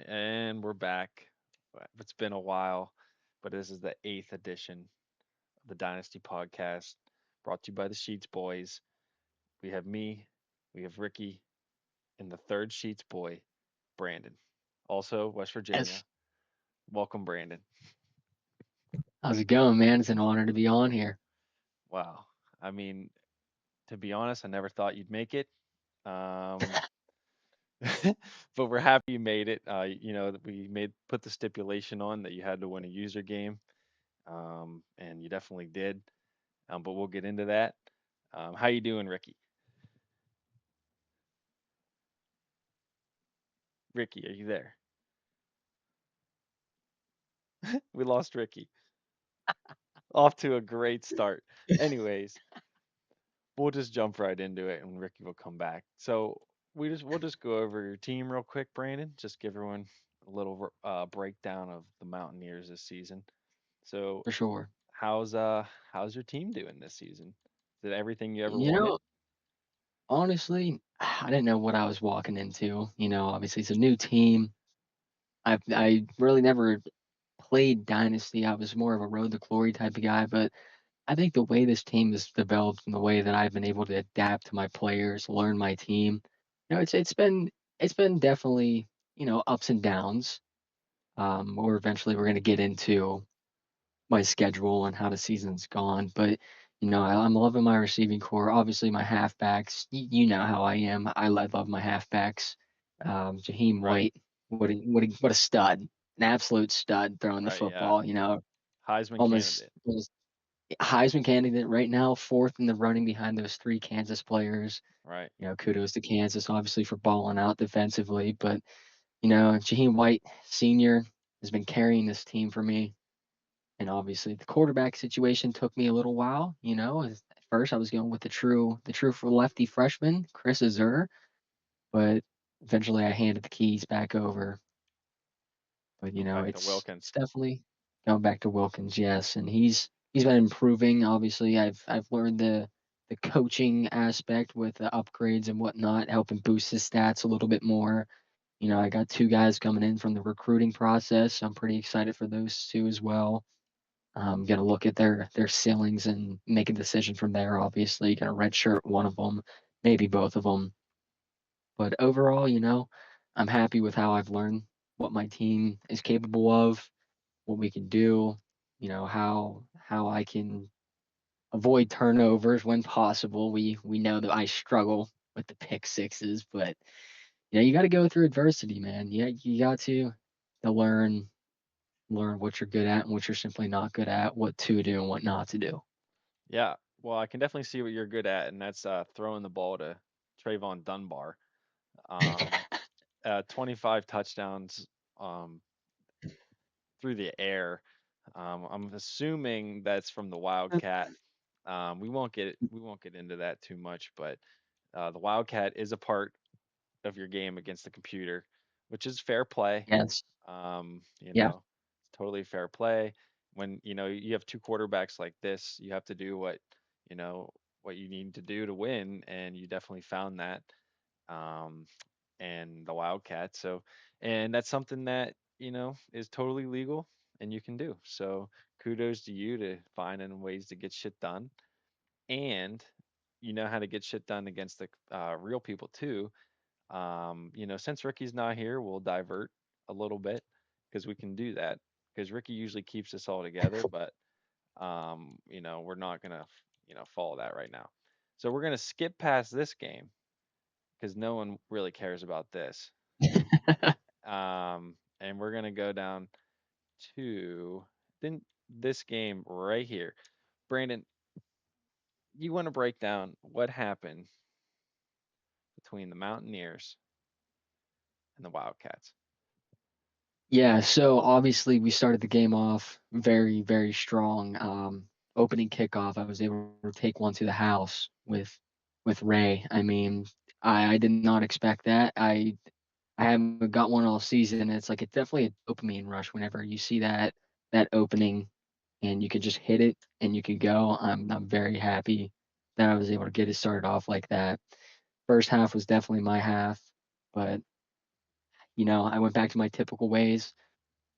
And we're back. It's been a while, but this is the eighth edition of the Dynasty Podcast, brought to you by the Sheetz Boys. We have me, we have Ricky, and the third Sheetz Boy, Brandon. Also, West Virginia. Yes. Welcome, Brandon. How's it going, man? It's an honor to be on here. Wow. I mean, to be honest, I never thought you'd make it. Um, but we're happy you made it. That we made put the stipulation on that you had to win a user game, and you definitely did. But we'll get into that. How you doing, Ricky? Ricky, are you there? We lost Ricky. Off to a great start. Anyways, we'll just jump right into it, and Ricky will come back. So we'll just go over your team real quick, Brandon. Just give everyone a little breakdown of the Mountaineers this season. So For sure. how's your team doing this season? Is it everything you ever You wanted? know, honestly, I didn't know what I was walking into. Obviously it's a new team. I really never played Dynasty. I was more of a Road to Glory type of guy, but I think the way this team has developed and the way that I've been able to adapt to my players, learn my team, it's been definitely, ups and downs. Or eventually we're gonna get into my schedule and how the season's gone. But I'm loving my receiving core. Obviously, my halfbacks. You know how I am. Love my halfbacks. Jaheim Right, White, what a stud, an absolute stud throwing the right, yeah. football. Heisman Almost, candidate. almost Heisman candidate right now, fourth in the running behind those three Kansas players. Right, Kudos to Kansas, obviously for balling out defensively. But Jaheim White Senior has been carrying this team for me. And obviously, the quarterback situation took me a little while. At first I was going with the true for lefty freshman, Chris Azur, but eventually I handed the keys back over. But went back to it's Wilkins. definitely going back to Wilkins, yes, and he's been improving. Obviously, I've learned the coaching aspect with the upgrades and whatnot, helping boost his stats a little bit more. I got two guys coming in from the recruiting process. So I'm pretty excited for those two as well. Gonna look at their ceilings and make a decision from there. Obviously, gonna redshirt one of them, maybe both of them. But overall, I'm happy with how I've learned what my team is capable of, what we can do. How I can avoid turnovers when possible. We know that I struggle with the pick sixes, but you got to go through adversity, man. Yeah, you got to learn what you're good at and what you're simply not good at, what to do and what not to do. Yeah. Well, I can definitely see what you're good at, and that's throwing the ball to Trayvon Dunbar. Um, 25 touchdowns um, through the air. I'm assuming that's from the Wildcat. We won't get into that too much, but the Wildcat is a part of your game against the computer, which is fair play. Yes. Yeah. It's totally fair play. When you have two quarterbacks like this, you have to do you know what you need to do to win, and you definitely found that. Um, and the Wildcat. And that's something that is totally legal and you can do. So kudos to you to finding ways to get shit done, and you know how to get shit done against the real people too. Since Ricky's not here, we'll divert a little bit because we can do that because Ricky usually keeps us all together, but we're not gonna follow that right now. So we're gonna skip past this game because no one really cares about this. And we're gonna go down to then this game right here. Brandon, you want to break down what happened between the Mountaineers and the Wildcats? Yeah, so obviously we started the game off very, very strong. Opening kickoff, I was able to take one to the house with Ray. I mean, I did not expect that. I haven't got one all season. It's like it's definitely a dopamine rush whenever you see that opening and you can just hit it and you can go. I'm very happy that I was able to get it started off like that. First half was definitely my half, but I went back to my typical ways.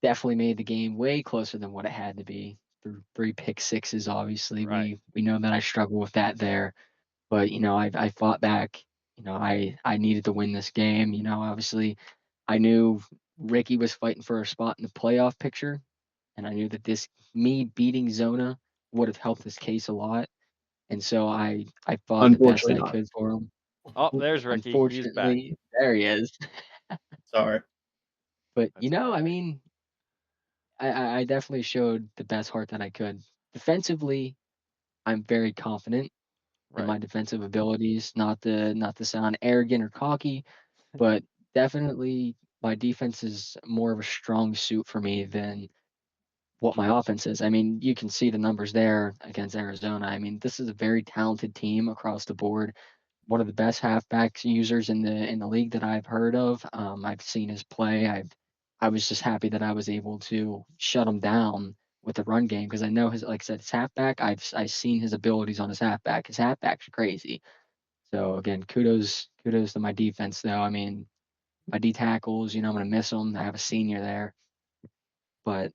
Definitely made the game way closer than what it had to be. Through three pick sixes, obviously, Right. we know that I struggle with that there. But I fought back. I needed to win this game. Obviously, I knew Ricky was fighting for a spot in the playoff picture, and I knew that this me beating Zona would have helped this case a lot. And so I fought the best Unfortunately I not. could for him. Oh, there's Ricky. He's back. Unfortunately, there he is. Sorry. But That's all I right. mean, I definitely showed the best heart that I could. Defensively, I'm very confident in Right. my defensive abilities. Not to sound arrogant or cocky, but definitely my defense is more of a strong suit for me than what my offense is. I mean, you can see the numbers there against Arizona. I mean, this is a very talented team across the board. One of the best halfbacks users in the league that I've heard of. I've seen his play. I was just happy that I was able to shut him down with the run game because I know his, like I said, his halfback. I've seen his abilities on his halfback. His halfback's crazy. So again, kudos to my defense though. I mean, my D tackles, I'm gonna miss them. I have a senior there, but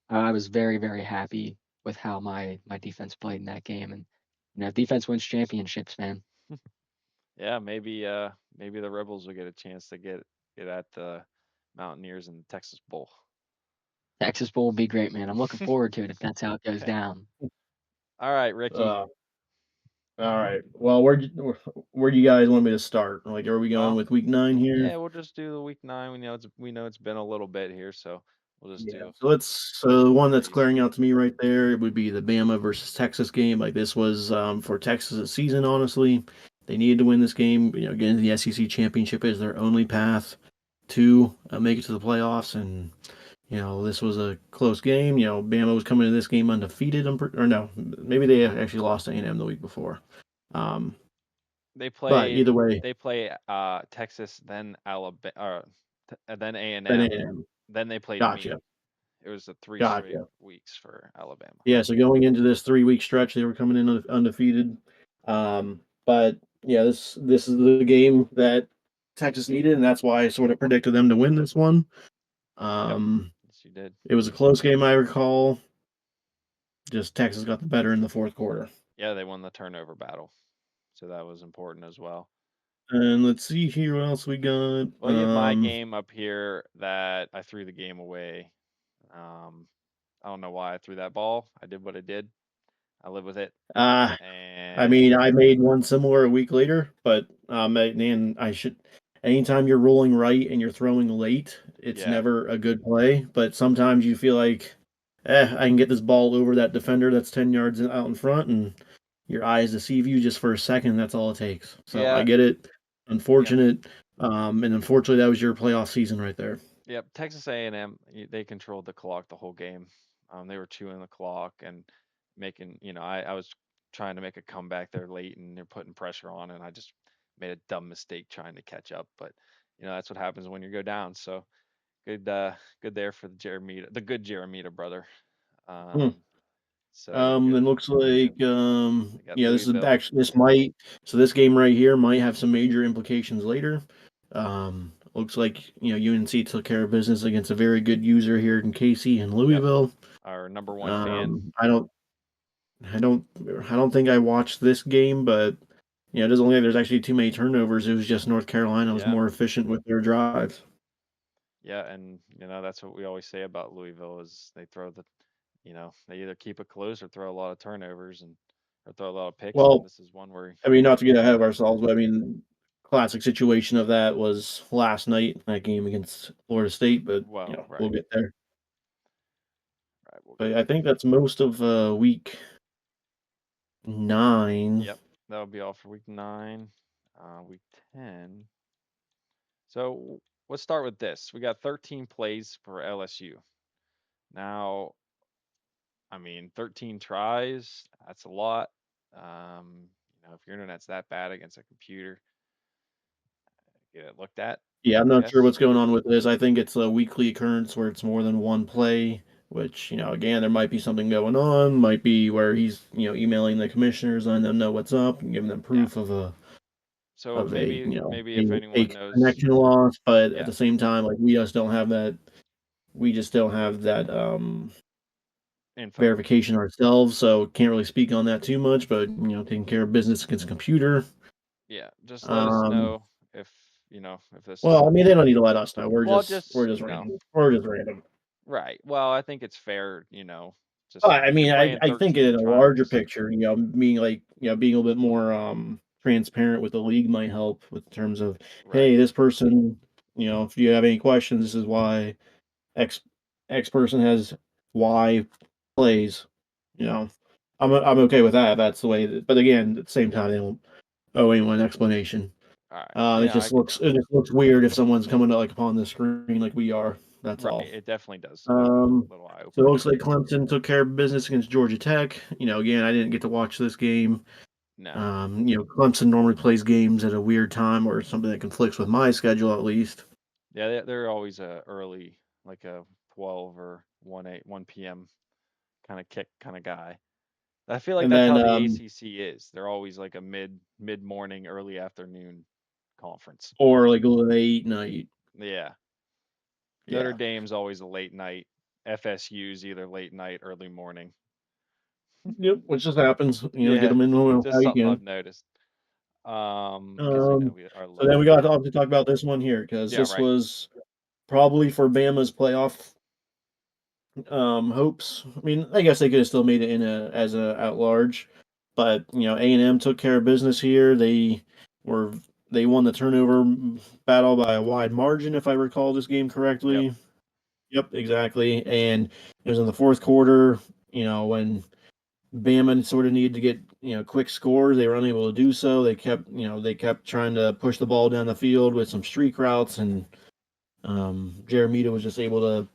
I was very, very happy with how my defense played in that game, and defense wins championships, man. Yeah, maybe the Rebels will get a chance to get at the Mountaineers in the Texas Bowl. Texas Bowl will be great, man. I'm looking forward to it if that's how it goes down. All right, Ricky. Uh, all right. Well, where do you guys want me to start? Like, are we going Well, with week 9 here? yeah, we'll just do the week 9. We know it's been a little bit here, so we'll just Yeah. do So the one that's breeze glaring through. out to me right there would be the Bama versus Texas game. Like this was for Texas' season. Honestly, they needed to win this game. Getting to the SEC championship is their only path to make it to the playoffs. And this was a close game. Bama was coming to this game undefeated. Or no, maybe they actually lost to A&M the week before. Um, They but play either way, they play Texas, then Alabama, then then A&M, A&M. then they played me. Gotcha. It was the three straight Gotcha. weeks for Alabama. Yeah, so going into this 3 week stretch, they were coming in undefeated. But yeah, this is the game that Texas needed, and that's why I sort of predicted them to win this one. Yep. Um, Yes, you did. it was a close game, I recall. Just Texas got the better in the fourth quarter. Yeah, they won the turnover battle, so that was important as well. And let's see here what else we got. Well, you have my game up here that I threw the game away. Um, I don't know why I threw that ball. I did what I did. I live with it, Uh, I and mean, I made one similar a week later, but and I should. Anytime you're rolling right and you're throwing late, it's yeah, never a good play. But sometimes you feel like, I can get this ball over that defender that's 10 yards out in front, and your eyes deceive you just for a second. That's all it takes. So I yeah, get it. yep, Unfortunate, and unfortunately, that was your playoff season right there. yep. Texas A&M, they controlled the clock the whole game. They were chewing the clock and making, I was trying to make a comeback there late, and they're putting pressure on, and I just made a dumb mistake trying to catch up. But that's what happens when you go down. So good, good there for the good Jeremita brother. Hmm. Um, so good. It looks Yep. like They got yeah, this is Louisville. actually this might so this game right here might have some major implications later. Looks like UNC took care of business against a very good user here in Casey and Yep. Louisville. Our number one fan. Um, I don't I don't I don't think I watched this game, but it doesn't look like there's actually too many turnovers. It was just North Carolina was Yeah. more efficient with their drives. Yeah. And, that's what we always say about Louisville is they either keep it close or throw a lot of turnovers or throw a lot of picks. And Well, this is one where I mean, you not have to to get do ahead that. of ourselves, but I mean, classic situation of that was last night, that game against Florida State, but Well, we'll right. get there. Right. We'll But get I there. think that's most of week 9. Yep. That'll be all for week 9. Week 10. So let's start with this. We got 13 plays for LSU. Now, I mean, 13 tries, that's a lot. If your internet's that bad against a computer, get it looked at, Yeah, I'm I not sure guess. what's going on with this. I think it's a weekly occurrence where it's more than one play, which, again, there might be something going on. Might be where he's, emailing the commissioners, letting them know what's up and giving them Yeah. proof of a So of a maybe if a anyone knows, connection loss, but at yeah, the same time, like we just don't have that. We just don't have that info. verification ourselves, so can't really speak on that too much. But taking care of business against a computer. Yeah, just let us Um, know if if this is well, I mean, they something. don't need to let us know. We're Well, just we're just just random. We're just random. right. Well, I think it's fair. Just I you're mean, playing I think in 13 a larger times. picture, being like, being a little bit more transparent with the league might help with terms of, Right. hey, this person, if you have any questions, this is why X X person has Y plays. You know, I'm okay with that. That's the way. But again, at the same time, they don't owe anyone an explanation. All right. Yeah, It just looks weird if someone's coming like upon the screen like we are. That's right. all. It definitely does. Um, Little eye so it opener. looks like Clemson took care of business against Georgia Tech. Again, I didn't get to watch this game. No. Clemson normally plays games at a weird time or something that conflicts with my schedule at least. Yeah, they're always a early, like a 12 or 1 p.m. kind of kick kind of guy. I feel like And that's then how the ACC is. They're always like a mid morning, early afternoon conference. or like late night. Yeah. Notre Yeah. Dame's always a late night. FSU's either late night, early morning. Yep, which just happens. Get Yeah, them in how just you something can. I've noticed. Because we our So then we local. got to obviously talk about this one here because Yeah, this right. was probably for Bama's playoff hopes. I mean, I guess they could have still made it in as a at large, but A&M took care of business here. Were they won the turnover battle by a wide margin, if I recall this game Yep. correctly. Yep, exactly. And it was in the fourth quarter. When Bama sort of needed to get quick scores, they were unable to do so. They kept trying to push the ball down the field with some streak routes, and Jeremita was just able to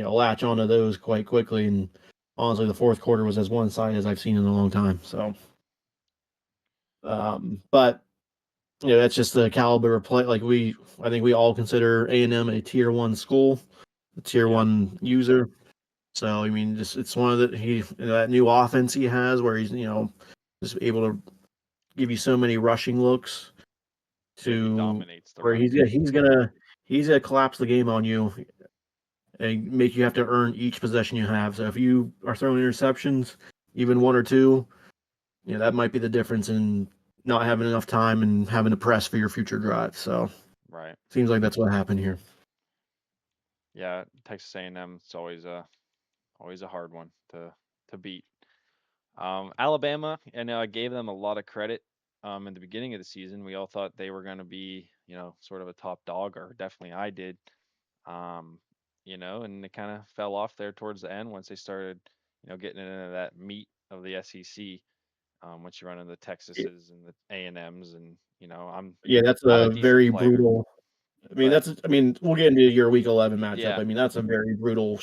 latch onto those quite quickly. And honestly, the fourth quarter was as one sided as I've seen in a long time. So, but that's just the caliber of play. I think we all consider A&M a tier one school, a tier Yep. one user. So I mean, just it's one of that new offense he has where he's just able to give you so many rushing looks Yeah, he to dominates the where run game. he's gonna collapse the game on you and make you have to earn each possession you have. So if you are throwing interceptions, even one or two, that might be the difference in not having enough time and having to press for your future drive. So Right. seems like that's what happened here. Yeah, Texas A&M. It's always a hard one to beat. Alabama, I know I gave them a lot of credit in the beginning of the season. We all thought they were going to be, sort of a top dog, or definitely I did. Um, and it kind of fell off there towards the end once they started, getting into that meat of the SEC. Once you run into the Texases and the A&Ms, and Yeah, that's I'm a a decent very player, brutal. but I mean, we'll get into your week 11 matchup. yeah, I mean, that's a very brutal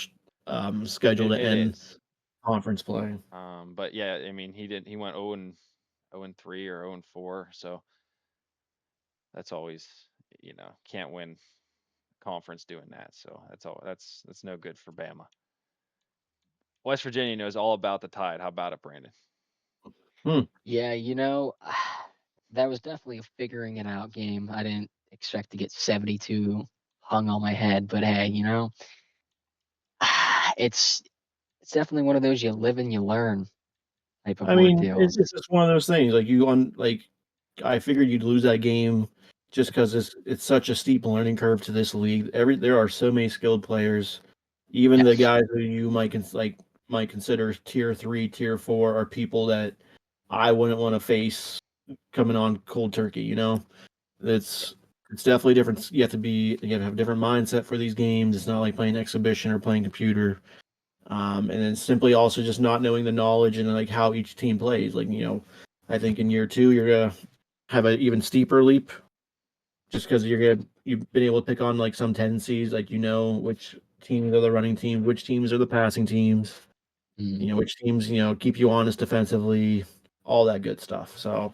schedule to it end is. conference play. But yeah, I mean, he went 0-3 or 0-4, so that's always, can't win conference doing that. So that's no good for Bama. West Virginia knows all about the Tide. How about it, Brandon? Hmm. Yeah, that was definitely a figuring it out game. I didn't expect to get 72 hung on my head, but hey, it's it's definitely one of those you live and you learn type of I mean, ordeal. it's just one of those things. I figured you'd lose that game just because it's such a steep learning curve to this league. There are so many skilled players. Even the Yes. guys who you might consider tier three, tier four are people that I wouldn't want to face coming on cold turkey. It's it's definitely different. You have to have a different mindset for these games. It's not like playing exhibition or playing computer. And then simply also just not knowing the knowledge and like how each team plays. I think in year two you're gonna have an even steeper leap just because you've been able to pick on like some tendencies, like which teams are the running team, which teams are the passing teams, Mm. which teams keep you honest defensively, all that good stuff. So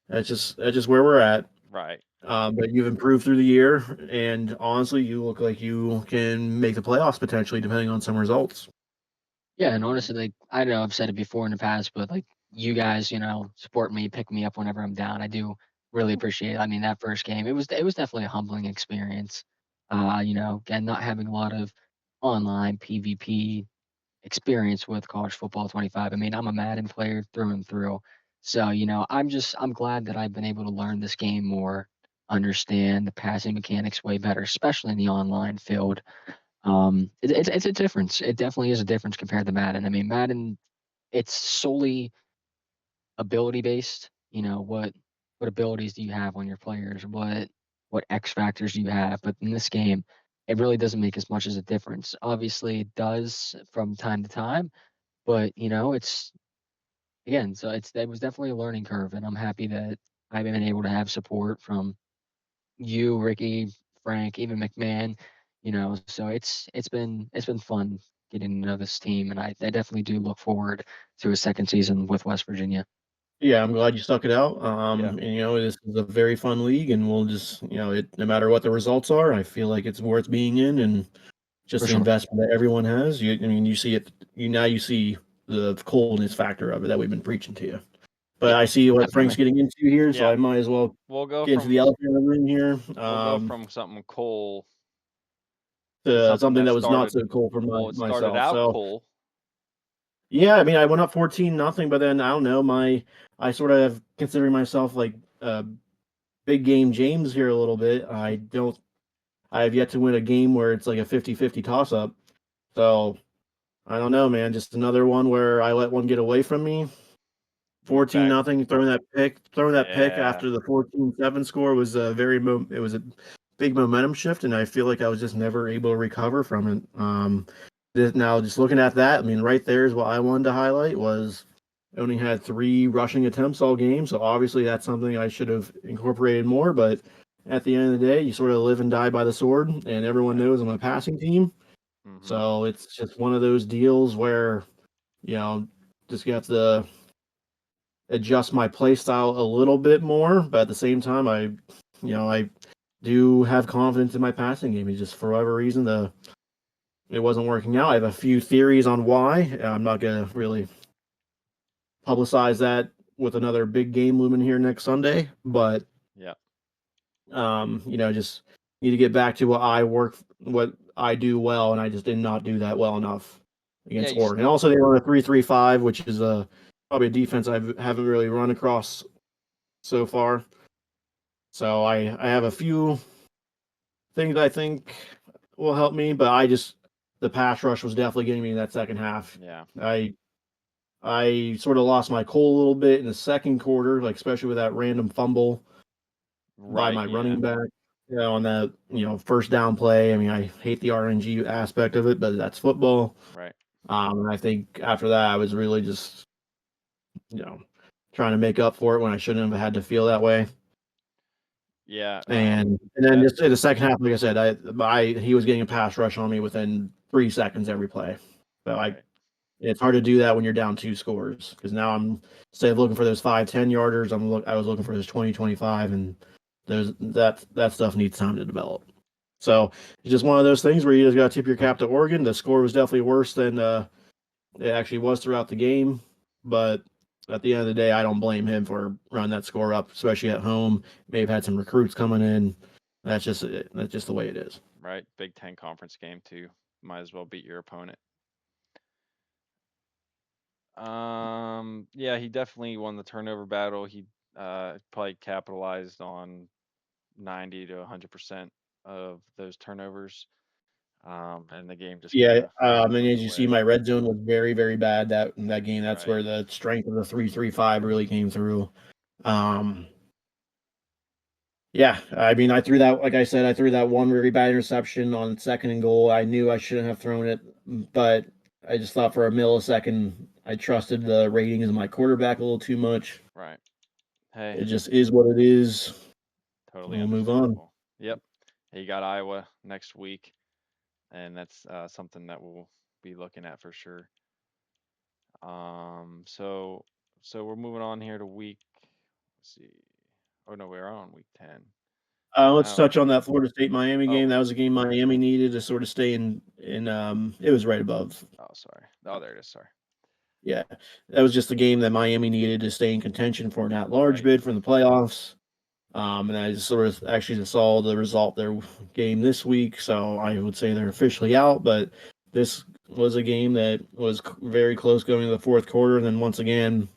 that's just where we're at. Right. But you've improved through the year, and honestly, you look like you can make the playoffs potentially, depending on some results. Yeah, and honestly, like I know I've said it before in the past, but like you guys, support me, pick me up whenever I'm down. I do really appreciate it. I mean, that first game, it was definitely a humbling experience. Again, not having a lot of online PvP experience with college football 25. I mean, I'm a Madden player through and through. So, I'm glad that I've been able to learn this game more, understand the passing mechanics way better, especially in the online field. It's a difference. It definitely is a difference compared to Madden. I mean, Madden, it's solely ability based. What abilities do you have on your players? What X factors do you have? But in this game, it really doesn't make as much as a difference. Obviously, it does from time to time, but it's again, so it was definitely a learning curve, and I'm happy that I've been able to have support from you, Ricky, Frank, even McMahon. So it's been fun getting to know this team, and I definitely do look forward to a second season with West Virginia. Yeah, I'm glad you stuck it out. Yeah, And this is a very fun league, and we'll just, no matter what the results are, I feel like it's worth being in, and just For the sure. investment that everyone has. I mean, you see it. You see the coldness factor of it that we've been preaching to you. But Yeah, I see what Frank's definitely. getting into here, so yeah. I might as well We'll go get into the from elephant in the room here. we'll go from something cool to To something something that that was not started. so cool for Well, it started myself. out So cool. yeah, I mean, I went up 14-0, but then I don't know. I sort of considering myself like big game James here a little bit. I have yet to win a game where it's like a 50-50 toss up. So I don't know, man. Just another one where I let one get away from me. Went back. 14-0, throwing that pick Yeah, after the 14-7 score was it was a big momentum shift, and I feel like I was just never able to recover from it. Now just looking at that, I mean, right there is what I wanted to highlight was I only had 3 rushing attempts all game, so obviously that's something I should have incorporated more. But at the end of the day, you sort of live and die by the sword, and everyone right. knows I'm a passing team, Mm-hmm. so it's just one of those deals where you know just got to adjust my play style a little bit more, but at the same time, I do have confidence in my passing game. It's just for whatever reason it wasn't working out. I have a few theories on why. I'm not gonna really publicize that with another big game looming here next Sunday, but Yeah. just need to get back to what I do well, and I just did not do that well enough Yeah. against Oregon. Also, they run a 3-3-5, which is probably a defense I haven't really run across so far. So I have a few things I think will help me, but the pass rush was definitely getting me in that second half. Yeah. I sort of lost my cool a little bit in the second quarter, like especially with that random fumble by Right. my Yeah. running back. On that, first down play. I mean, I hate the RNG aspect of it, but that's football. Right. And I think after that, I was really just, you know, trying to make up for it when I shouldn't have had to feel that way. Yeah. And then That. just in the second half, like I said, he was getting a pass rush on me within 3 seconds every play. So Right. it's hard to do that when you're down 2 scores because now instead of looking for those 5-10 yarders, I was looking for those 20-25, and that stuff needs time to develop. So it's just one of those things where you just got to tip your cap to Oregon. The score was definitely worse than it actually was throughout the game, but at the end of the day, I don't blame him for running that score up, especially at home. May have had some recruits coming in. That's just the way it is. Right. Big Ten conference game too. Might as well beat your opponent. Yeah, he definitely won the turnover battle. He probably capitalized on 90 to 100% of those turnovers. And the game just kind Yeah, of and flipped as you see, away. my red zone was very, very bad that game. That's Right. where the strength of the 3-3-5 really came through. Um, yeah, I mean, I threw that, like I said, I threw that one very bad interception on second and goal. I knew I shouldn't have thrown it, but I just thought for a millisecond I trusted the ratings of my quarterback a little too much. Right. Hey, It just is what it is. totally We'll move on. understandable. Yep. You got Iowa next week, and that's something that we'll be looking at for sure. So we're moving on here to week. Let's see. Oh no, we're on week 10. Let's Oh, touch on that Florida State Miami oh, game. That was a game Miami needed to sort of stay in. It was right above. oh, sorry. Oh, there it is. Sorry. Yeah, that was just the game that Miami needed to stay in contention for an at-large Right. bid from the playoffs. And I just sort of actually saw the result their game this week, so I would say they're officially out. But this was a game that was very close going to the fourth quarter, and then once again,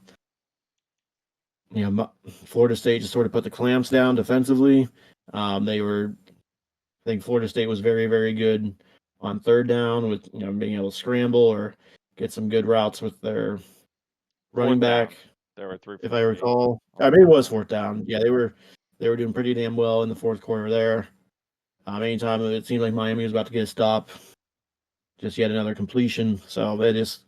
Florida State just sort of put the clamps down defensively. They were, I think Florida State was very, very good on third down with being able to scramble or get some good routes with their running Fourth back. down. They were 3 If for I 3 recall, I on mean it fourth was down. fourth down. Yeah, they were doing pretty damn well in the fourth quarter there. Anytime it seemed like Miami was about to get a stop, just yet another completion. So it is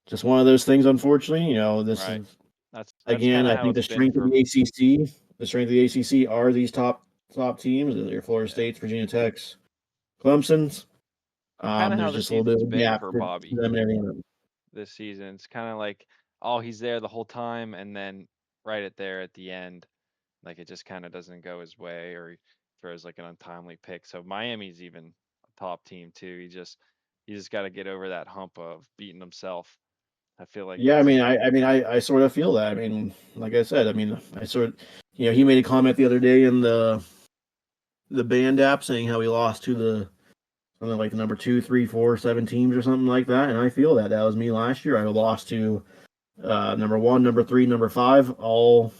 just one of those things. Unfortunately, this Right. is That's again. kind of I how think it's been for the strength of the ACC are these top teams. Your Florida yeah. States, Virginia Tech's, Clemson's. Kind of how There's the just a little bit season's of a been gap for for Bobby them and everyone. this season. It's kind of like, oh, he's there the whole time, and then right at there at the end, like it just kind of doesn't go his way, or he throws like an untimely pick. So Miami's even a top team too. He just got to get over that hump of beating himself. I feel like Yeah, that's I sort of feel that. I mean, like I said, I sort of, he made a comment the other day in the band app saying how he lost to the something like the number 2, 3, 4, 7 teams or something like that, and I feel that was me last year. I lost to number 1, number 3, number 5, all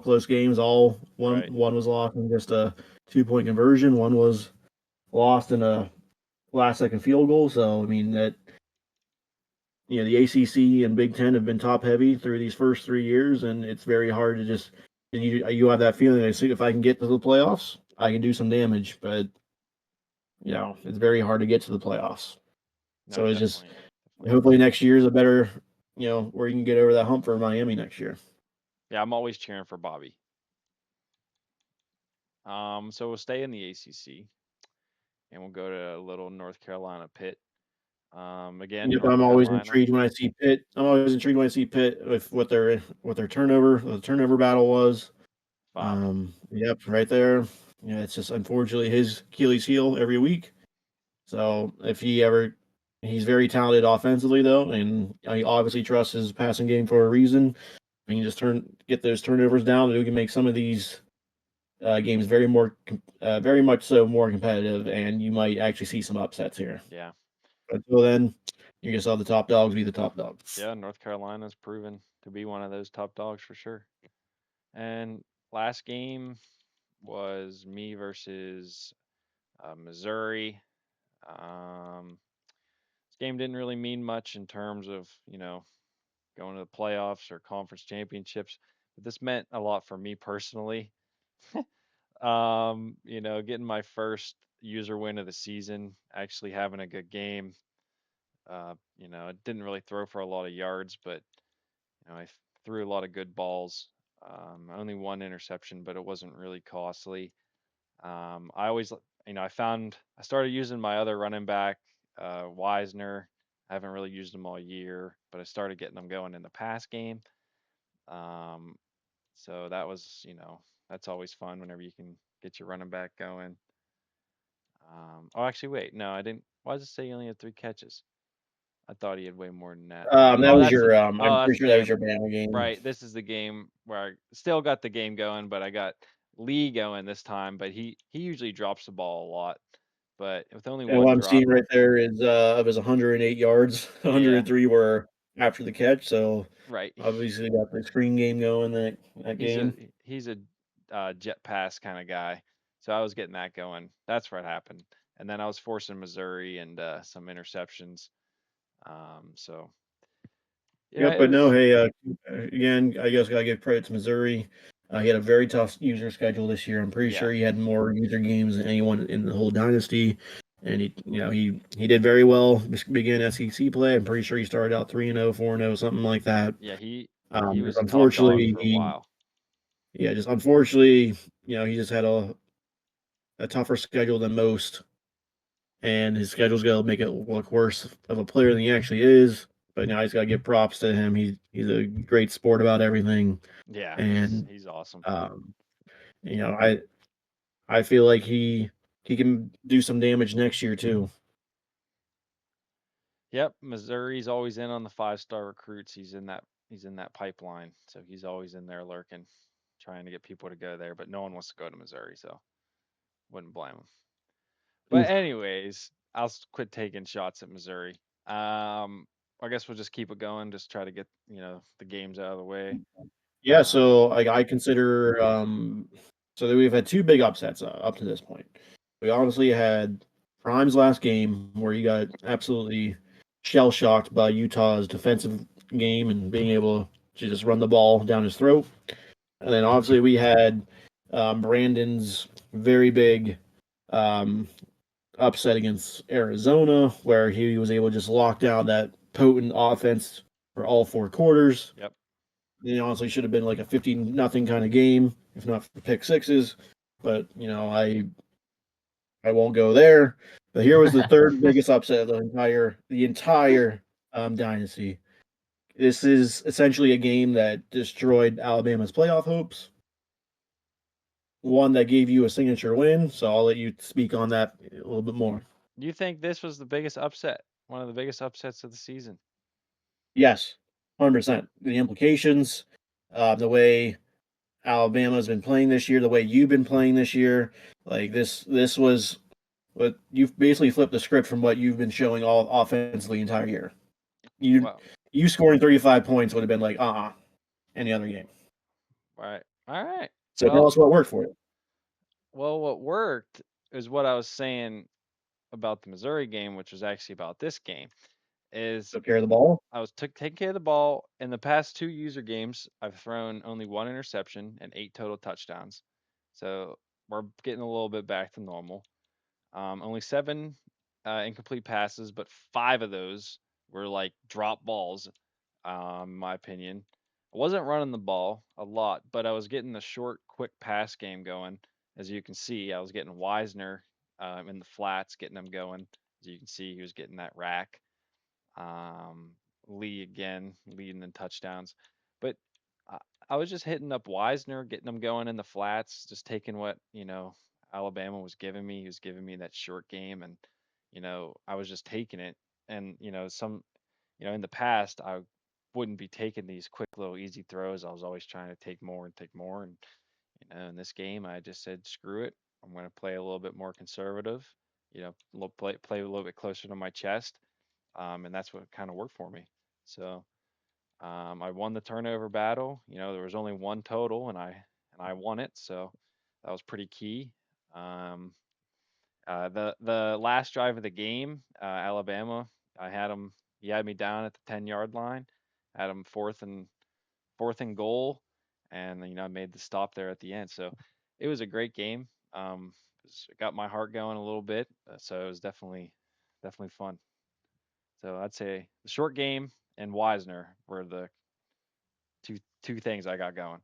close games. All one right. one was lost in just a 2-point conversion. One was lost in a last second field goal. So I mean that the ACC and Big Ten have been top heavy through these first 3 years, and it's very hard to just. And you have that feeling. I see if I can get to the playoffs, I can do some damage, but it's very hard to get to the playoffs. No, So it's just definitely hopefully is. next year is a better, where you can get over that hump for Miami next year. Yeah, I'm always cheering for Bobby. So we'll stay in the ACC and we'll go to a little North Carolina Pitt. Again, Yep, North I'm always Carolina, intrigued when I see Pitt. I'm always intrigued when I see Pitt with what their turnover battle was. Bob. Yep, right there. It's just unfortunately his Achilles heel every week. So if he's very talented offensively though, and he obviously trusts his passing game for a reason. He can just get those turnovers down, and we can make some of these games very much so more competitive, and you might actually see some upsets here. Yeah. Until then, you just saw the top dogs be the top dogs. Yeah, North Carolina's proven to be one of those top dogs for sure. And last game was me versus Missouri. This game didn't really mean much in terms of, going to the playoffs or conference championships, but this meant a lot for me personally. Getting my first user win of the season, actually having a good game. I didn't really throw for a lot of yards, but I threw a lot of good balls. Only one interception, but it wasn't really costly. I always, I started using my other running back, Wisner. I haven't really used him all year, but I started getting them going in the pass game. Um, so that was, that's always fun whenever you can get your running back going. Oh, actually, wait, no, I didn't. Why does it say he only had 3 catches? I thought he had way more than that. That Oh, was that's the, your. oh, I'm that's pretty the sure that was game. your Bama game. Right. This is the game where I still got the game going, but I got Lee going this time. But he usually drops the ball a lot, but with only And one what I'm drop, seeing right there is of his 108 yards, yeah, 103 were after the catch. So right. obviously got the screen game going that He's a game. he's a jet pass kind of guy, so I was getting that going. That's what happened, and then I was forcing Missouri and some interceptions. So yeah, Yep, it but no, was hey, again, I guess gotta give credit to Missouri. He had a very tough user schedule this year. I'm pretty yeah, sure he had more user games than anyone in the whole dynasty, and he did very well. Began SEC play. I'm pretty sure he started out 3-0, 4-0, something like that. yeah. He Just was a top dog unfortunately, for a while. just unfortunately, he just had a tougher schedule than most, and his schedule's gonna make it look worse of a player than he actually is. But now he's got to give props to him. He's a great sport about everything, Yeah, he's and he's awesome. um, you know I feel like he can do some damage next year too. Yep, Missouri's always in on the 5-star recruits. He's in that pipeline, so he's always in there lurking, trying to get people to go there, but no one wants to go to Missouri, so wouldn't blame them. But Oof. anyways, I'll quit taking shots at Missouri. I guess we'll just keep it going. Just try to get the games out of the way. Yeah, so I consider so that we've had two big upsets up to this point. We obviously had Prime's last game where he got absolutely shell shocked by Utah's defensive game and being able to just run the ball down his throat. And then obviously we had Brandon's very big um, upset against Arizona, where he was able to just lock down that potent offense for all 4 quarters. Yep. It honestly should have been like a 15-0 kind of game, if not for pick sixes. But I won't go there. But here was the third biggest upset of the entire dynasty. This is essentially a game that destroyed Alabama's playoff hopes. One that gave you a signature win. So I'll let you speak on that a little bit more. Do you think this was the biggest upset? One of the biggest upsets of the season? Yes, 100%. The implications, the way Alabama's been playing this year, the way you've been playing this year, like this was what you've basically flipped the script from what you've been showing all offensively the entire year. You Well, you scoring 35 points would have been like any other game. all right. So tell us what worked for you. Well, what worked is what I was saying about the Missouri game, which was actually about this game. Is Took care of the ball. I was taking care of the ball. In the past two user games, I've thrown only one interception and 8 total touchdowns. So we're getting a little bit back to normal. Only 7 incomplete passes, but 5 of those were like drop balls, in my opinion. I wasn't running the ball a lot, but I was getting the short, quick pass game going. As you can see, I was getting Wisner in the flats, getting them going. As you can see, he was getting that rack. Um, Lee again leading in touchdowns, but I, I was just hitting up Wisner, getting them going in the flats, just taking what Alabama was giving me. He was giving me that short game, and I was just taking it. And in the past I wouldn't be taking these quick little easy throws. I was always trying to take more and take more, and in this game I just said screw it. I'm going to play a little bit more conservative. Play a little bit closer to my chest, and that's what kind of worked for me. So I won the turnover battle. There was only one total, and I won it. So that was pretty key. Um, the last drive of the game, Alabama, I had him. He had me down at the 10-yard line. Had him fourth and goal, and I made the stop there at the end. So it was a great game. It got my heart going a little bit. So it was definitely fun. So I'd say the short game and Wisner were the two things I got going.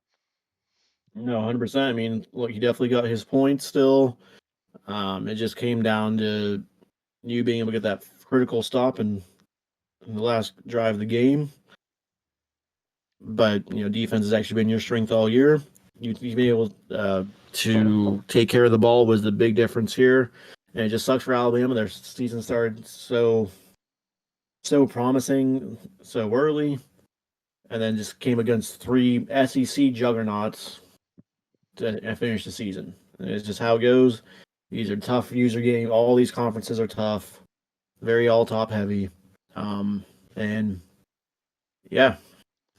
No, 100%. I mean, look, he definitely got his points still. It just came down to you being able to get that critical stop in the last drive of the game. But defense has actually been your strength all year. You've been able to take care of the ball was the big difference here, and it just sucks for Alabama. Their season started so promising so early, and then just came against 3 SEC juggernauts to finish the season. And it's just how it goes. These are tough user games. All these conferences are tough, very all top heavy, and yeah,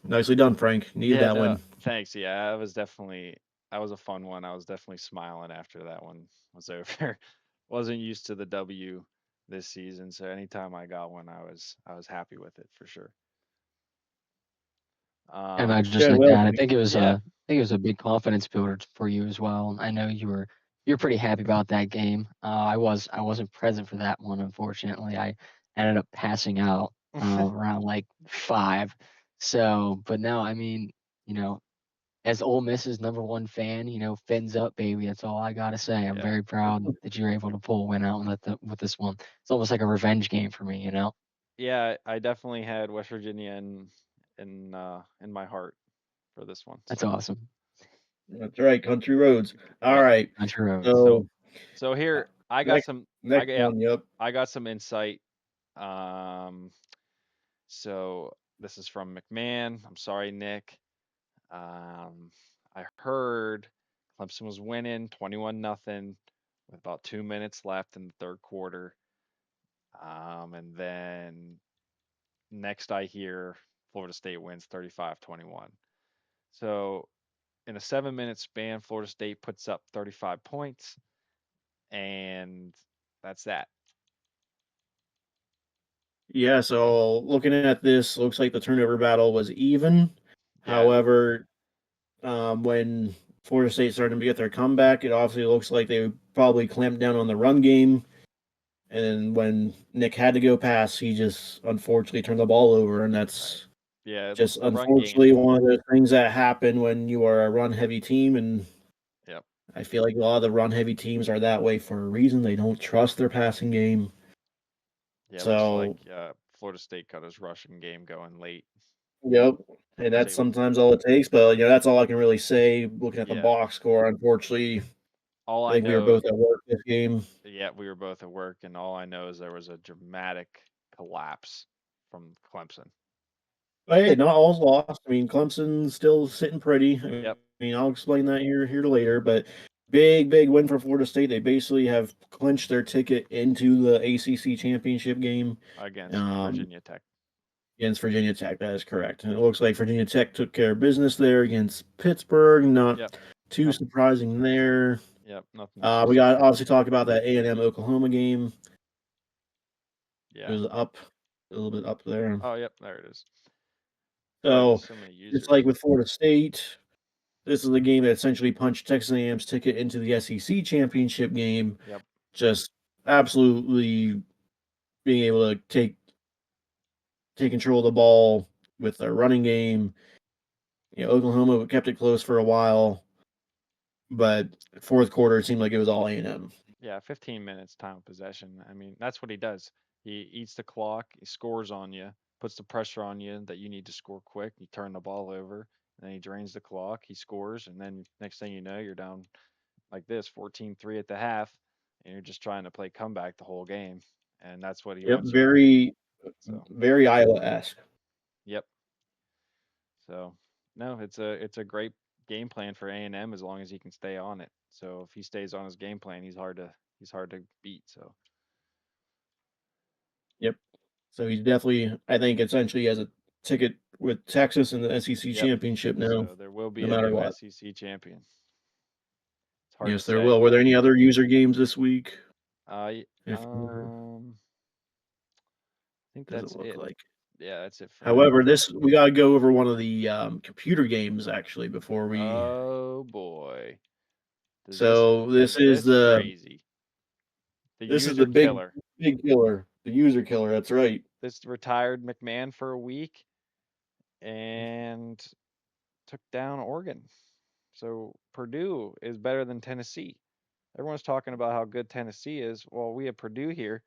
nicely done, Frank. Needed Yeah, that no, win. thanks. Yeah, that was a fun one. I was definitely smiling after that one was over. Wasn't used to the W this season, so anytime I got one, I was happy with it for sure. And I just Yeah, like well, that. I Yeah, think it was a big confidence builder for you as well. I know you're pretty happy about that game. I wasn't present for that one, unfortunately. I ended up passing out around like 5. So, but no, I mean, you know, as Ole Miss's #1 fan, fins up, baby. That's all I gotta say. I'm yeah, very proud that you're able to pull a win out with this one. It's almost like a revenge game for me. yeah. I definitely had West Virginia in my heart for this one. That's So awesome. that's right, country roads. All yep. right, Country roads. So so so uh, here I got next some. I next got yeah, one, yep. I got some insight. Um, so this is from McMahon. I'm sorry, Nick. Um, I heard Clemson was winning 21-0 with about 2 minutes left in the third quarter. And then next I hear Florida State wins 35-21. So in a 7 minute span, Florida State puts up 35 points, and that's that. Yeah, so looking at this, looks like the turnover battle was even. Yeah, However, when Florida State started to get their comeback, it obviously looks like they probably clamped down on the run game. And then when Nick had to go pass, he just unfortunately turned the ball over, and right. that's Yeah, just the run game. unfortunately one of those things that happen when you are a run heavy team. And Yep. I feel like a lot of the run heavy teams are that way for a reason. They don't trust their passing game. Yeah, looks like So, Florida State got his rushing game going late. yep. And Was that's able. sometimes all it takes. But, that's all I can really say looking at the Yeah. box score. Unfortunately, All I I think we were know. both at work this game. Yeah, we were both at work, and all I know is there was a dramatic collapse from Clemson. But hey, not all's lost. I mean, Clemson's still sitting pretty. I mean, Yep. I'll explain that here later. But big win for Florida State. They basically have clinched their ticket into the ACC championship game Against um, Virginia Tech. against Virginia Tech. That is correct. And it looks like Virginia Tech took care of business there against Pittsburgh. Not Yep. too Nothing. surprising there. Yep. Nothing too We got obviously surprising. talk about that A&M Oklahoma game. It Yeah. was up a little bit up there. Oh, yep. There it is. Oh, there's So so many it's users. like with Florida State. This is the game that essentially punched Texas A&M's ticket into the SEC championship game. Yep. Just absolutely being able to take control of the ball with their running game. Oklahoma kept it close for a while, but fourth quarter it seemed like it was all A&M. Yeah. 15 minutes time of possession. I mean, that's what he does. He eats the clock. He scores on you. Puts the pressure on you that you need to score quick. You turn the ball over. And then he drains the clock. He scores, and then next thing you know, you're down like this 14-3 at the half, and you're just trying to play comeback the whole game, and that's what he Yep, wants you to do. very So very Iowa-esque. yep. So no, it's a great game plan for A&M as long as he can stay on it. So if he stays on his game plan, he's hard to beat. So Yep. So he's definitely, I think, essentially has a ticket with Texas in the SEC yep. championship now, So there will be no a matter new what. SEC champion. It's hard to Yes, there say, will. Were but there any other user games this week? uh, y- If um, I think doesn't that's look it. like. Yeah, that's it for now. However, this we gotta go over one of the computer games actually before we. Oh boy, does this So this is is this the crazy? The this is the user big killer. big killer, the user killer. That's right. This retired McMahon for a week and took down Oregon. So Purdue is better than Tennessee. Everyone's talking about how good Tennessee is. Well, we have Purdue here.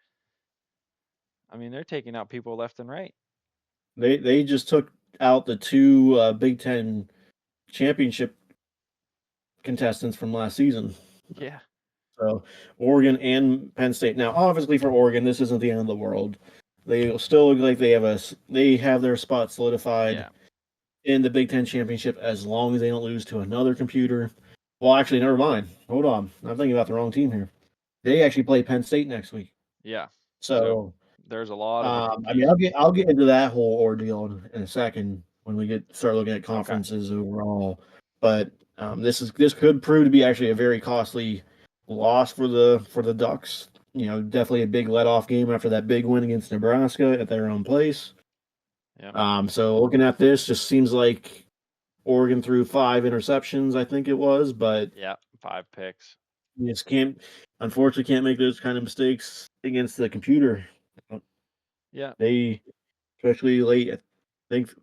I mean, they're taking out people left and right. They just took out the two Big Ten championship contestants from last season. Yeah. So Oregon and Penn State. Now, obviously for Oregon, this isn't the end of the world. They still look like they have their spot solidified Yeah. in the Big Ten championship as long as they don't lose to another computer. Well, actually, never mind. Hold on, I'm thinking about the wrong team here. They actually play Penn State next week. Yeah. So So, there's a lot of I mean, I'll confusion. get into that whole ordeal in a second when we start looking at Okay. conferences overall. But this could prove to be actually a very costly loss for the Ducks. Definitely a big let off game after that big win against Nebraska at their own place. Yep. So looking at this, just seems like Oregon threw 5 interceptions, I think it was, but Yeah. 5 picks. you just unfortunately, can't make those kind of mistakes against the computer. Yeah. They, especially late, I think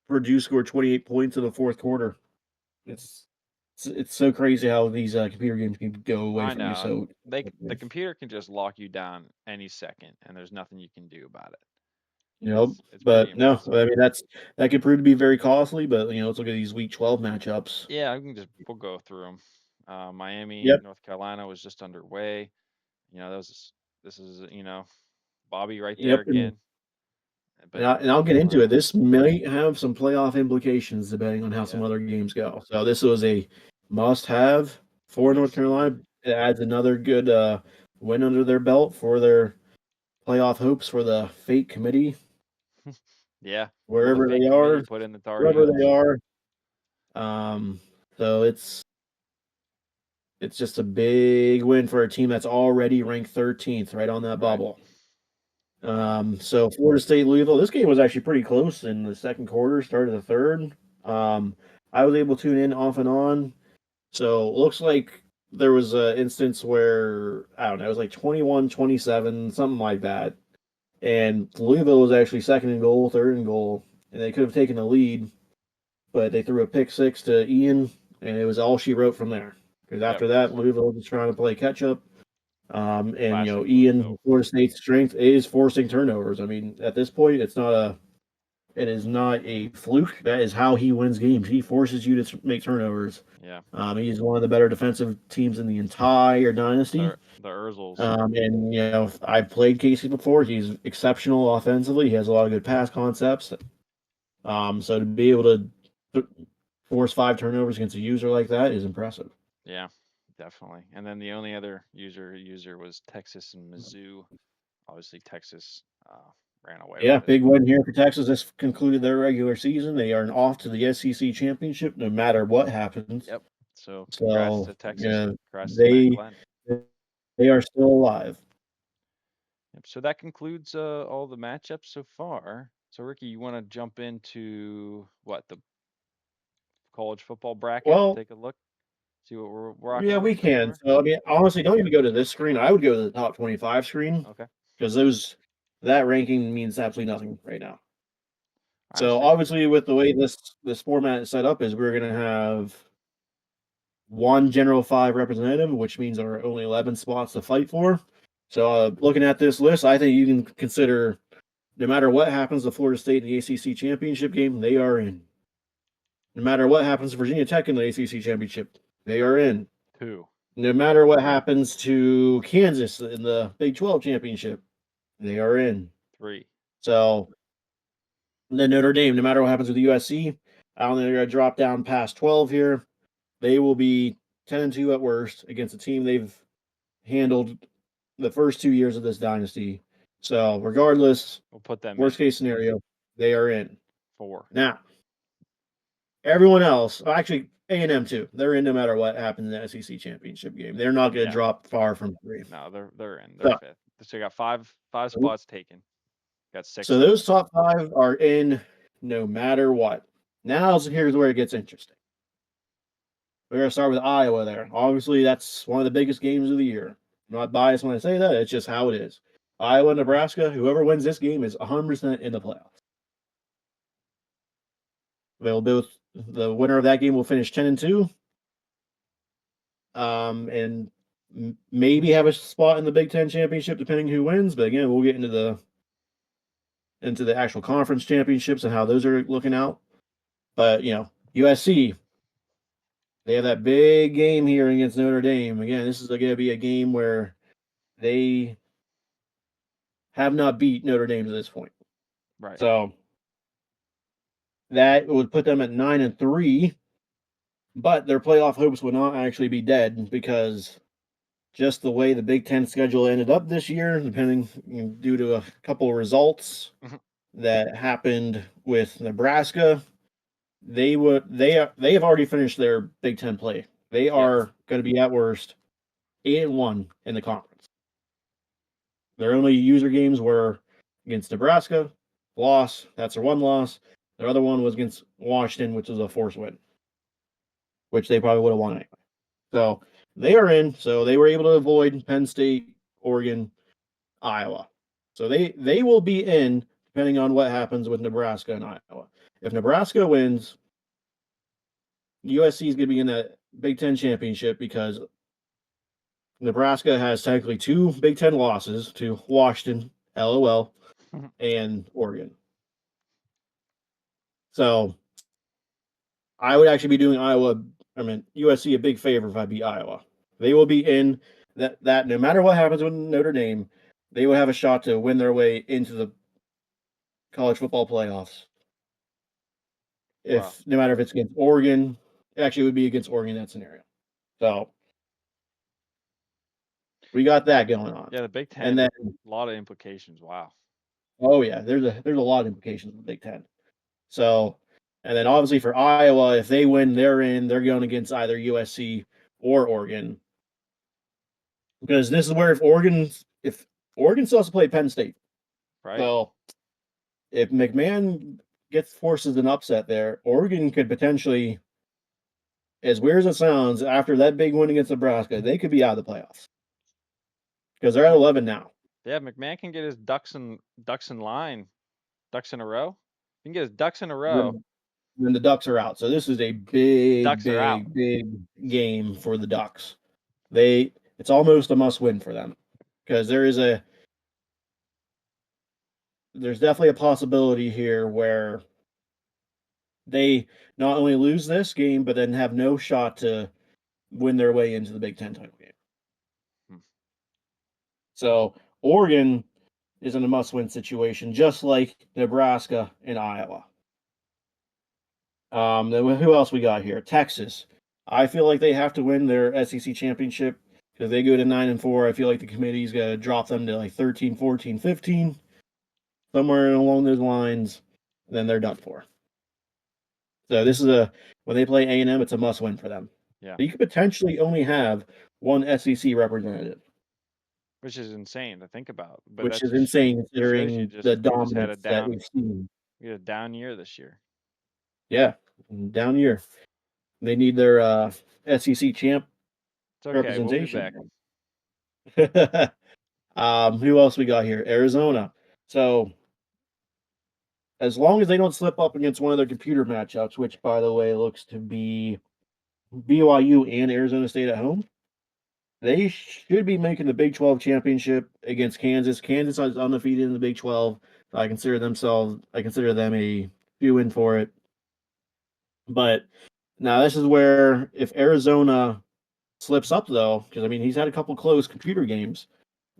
Purdue scored 28 points in the fourth quarter. It's it's so crazy how these computer games can go away I from you. know. So, The computer can just lock you down any second, and there's nothing you can do about it. It's pretty but no, impressive. I mean that could prove to be very costly. But let's look at these Week 12 matchups. Yeah, we'll go through them. Miami, Yep, North Carolina was just underway. This is Bobby right there yep, and again. but And I'll get go into ahead. it. This might have some playoff implications depending on how some Yeah. other games go. So this was a must-have for North Yes. Carolina. It adds another good win under their belt for their playoff hopes for the fate committee, Yeah. Will the wherever fake they committee are, put in the Tar wherever they Heels? are. Um, so it's just a big win for a team that's already ranked 13th, right on that Right. bubble. So Florida State Louisville, this game was actually pretty close in the second quarter, started the third. Um, I was able to tune in off and on. So it looks like there was an instance where, I don't know, it was like 21-27, something like that. And Louisville was actually second and goal, third and goal, and they could have taken the lead, but they threw a pick six to Ian, and it was all she wrote from there. Because Yep. after that, Louisville was trying to play catch up. And Classic Ian, Louisville. Florida State's strength is forcing turnovers. I mean, at this point, it is not a fluke. That is how he wins games. He forces you to make turnovers. Yeah. He's one of the better defensive teams in the entire dynasty. The Urzels. And I've played Casey before. He's exceptional offensively. He has a lot of good pass concepts. So to be able to force 5 turnovers against a user like that is impressive. Yeah, definitely. And then the only other user was Texas and Mizzou. Obviously, Texas ran away Yeah, with it. big win here for Texas. This concluded their regular season. They are off to the SEC championship no matter what happens. Yep. So congrats So to Texas. yeah, Congrats to Matt they Glenn. they are still alive. Yep. So that concludes all the matchups so far. So Ricky, you want to jump into what the college football bracket? Well, Take a look, see what we're yeah, rocking with we so can. far. So I mean, honestly, don't even go to this screen. I would go to the top 25 screen Okay, because that ranking means absolutely nothing right now. I So understand. obviously, with the way this format is set up, is we're gonna have one General 5 representative, which means there are only 11 spots to fight for. So looking at this list, I think you can consider no matter what happens to Florida State in the ACC championship game, they are in. No matter what happens to Virginia Tech in the ACC championship, they are in. 2, No matter what happens to Kansas in the Big 12 championship, they are in. 3. So then Notre Dame, no matter what happens with USC, I don't think they're going to drop down past 12 here. They will be 10-2 at worst against a team they've handled the first 2 years of this dynasty. So regardless, We'll put them worst in case scenario, they are in. 4. Now, everyone else, actually A&M too, they're in no matter what happens in the SEC championship game. They're not going to Yeah. drop far from 3. No, they're in. They're So, fifth. So you got five spots taken. Got 6 so left. those top 5 are in no matter what. Now here's where it gets interesting. We're going to start with Iowa there. Obviously, that's one of the biggest games of the year. I'm not biased when I say that. It's just how it is. Iowa, Nebraska, whoever wins this game is 100% in the playoffs. They'll both the winner of that game will finish 10-2. And maybe have a spot in the Big Ten championship depending who wins. But again, we'll get into the actual conference championships and how those are looking out. But USC, they have that big game here against Notre Dame. Again, this is going to be a game where they have not beat Notre Dame to this point. Right. So that would put them at 9-3. But their playoff hopes would not actually be dead because just the way the Big Ten schedule ended up this year, due to a couple of results that happened with Nebraska, they have already finished their Big Ten play. They Yep. are going to be at worst 8-1 in the conference. Their only user games were against Nebraska, loss. That's their one loss. Their other one was against Washington, which was a forced win, which they probably would have won anyway. So they are in. So they were able to avoid Penn State, Oregon, Iowa. So they will be in depending on what happens with Nebraska and Iowa. If Nebraska wins, USC is going to be in that Big Ten championship because Nebraska has technically 2 Big Ten losses to Washington, LOL, and Oregon. So I would actually be doing USC a big favor if I beat Iowa. They will be in that no matter what happens with Notre Dame, they will have a shot to win their way into the college football playoffs. Wow. If no matter if it's against Oregon, actually it would be against Oregon in that scenario. So we got that going on. Yeah, the Big And Ten, then a lot of implications. Wow. oh yeah, there's a lot of implications in the Big Ten. So and then obviously for Iowa, if they win, they're in. They're going against either USC or Oregon. Because this is where if Oregon still has to play Penn State. Right. So if McMahon forces an upset there, Oregon could potentially, as weird as it sounds, after that big win against Nebraska, they could be out of the playoffs because they're at 11 now. Yeah, McMahon can get his ducks in line, ducks in a row. He can get his ducks in a row. Then the Ducks are out. So this is a Ducks are out. big game for the Ducks. It's almost a must win for them because there's definitely a possibility here where they not only lose this game but then have no shot to win their way into the Big Ten title game. Hmm. So Oregon is in a must-win situation, just like Nebraska and Iowa. Then who else we got here? Texas. I feel like they have to win their SEC championship because they go to 9-4. I feel like the committee's got to drop them to like 13, 14, 15, somewhere along those lines. Then they're done for. So this is when they play A&M, it's a must-win for them. Yeah. You could potentially only have one SEC representative, which is insane to think about. But which that is just insane shows you considering just the we just had a dominance that we've seen. We had a down year this year. Yeah, down year. They need their SEC champ It's okay. representation. We'll be back. Who else we got here? Arizona. So as long as they don't slip up against one of their computer matchups, which by the way looks to be BYU and Arizona State at home, they should be making the Big 12 championship against Kansas. Kansas is undefeated in the Big 12. So I consider them a shoe-in for it. But now this is where if Arizona slips up though, because I mean he's had a couple close computer games,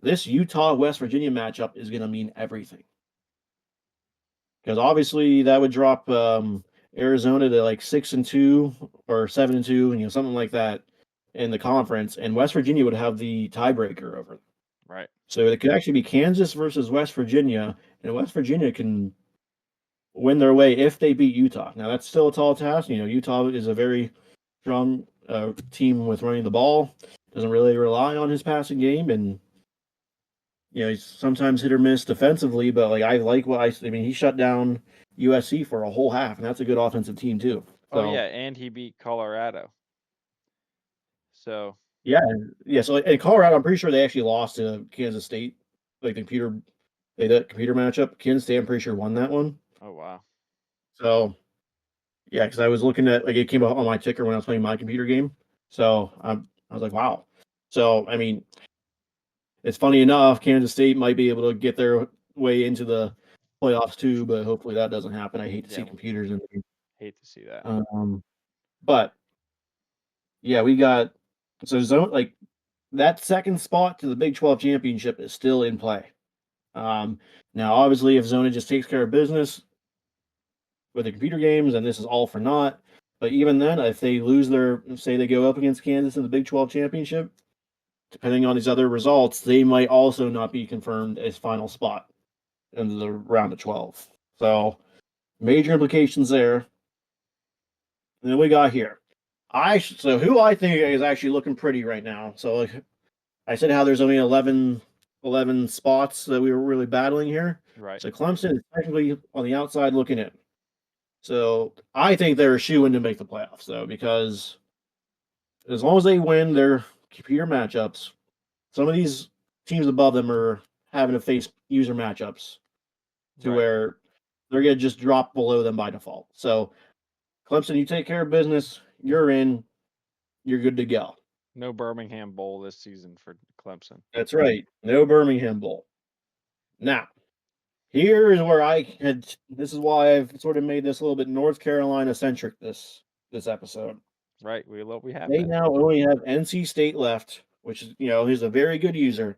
this Utah-West Virginia matchup is going to mean everything. Because obviously that would drop Arizona to like 6-2 or 7-2, something like that in the conference, and West Virginia would have the tiebreaker over them. Right. So it could actually be Kansas versus West Virginia, and West Virginia can win their way if they beat Utah. Now that's still a tall task. Utah is a very strong team with running the ball. Doesn't really rely on his passing game, and he's sometimes hit or miss defensively. But I like he shut down USC for a whole half, and that's a good offensive team too. So, oh yeah, and he beat Colorado. So yeah. So in Colorado, I'm pretty sure they actually lost to Kansas State, like the computer matchup. Kansas State, I'm pretty sure won that one. Oh wow. So yeah, because I was looking at it came up on my ticker when I was playing my computer game. So I was like, wow. So I mean, it's funny enough, Kansas State might be able to get their way into the playoffs too, but hopefully that doesn't happen. I hate to see computers in there. Hate to see that. But yeah, we got zone that second spot to the Big 12 championship is still in play. Now, obviously, if Zona just takes care of business with the computer games, and this is all for naught. But even then, if they lose say they go up against Kansas in the Big 12 championship, depending on these other results, they might also not be confirmed as final spot in the round of 12. So major implications there. And then we got here. Who I think is actually looking pretty right now. So I said how there's only 11 spots that we were really battling here. Right. So Clemson is technically on the outside looking in. So I think they're a shoe-in to make the playoffs, though, because as long as they win their computer matchups, some of these teams above them are having to face user matchups to where they're going to just drop below them by default. So Clemson, you take care of business, you're in, you're good to go. No Birmingham Bowl this season for Clemson. That's right. No Birmingham Bowl. Now, here is where this is why I've sort of made this a little bit North Carolina centric this episode. Right. We have They now only have NC State left, which is, he's a very good user.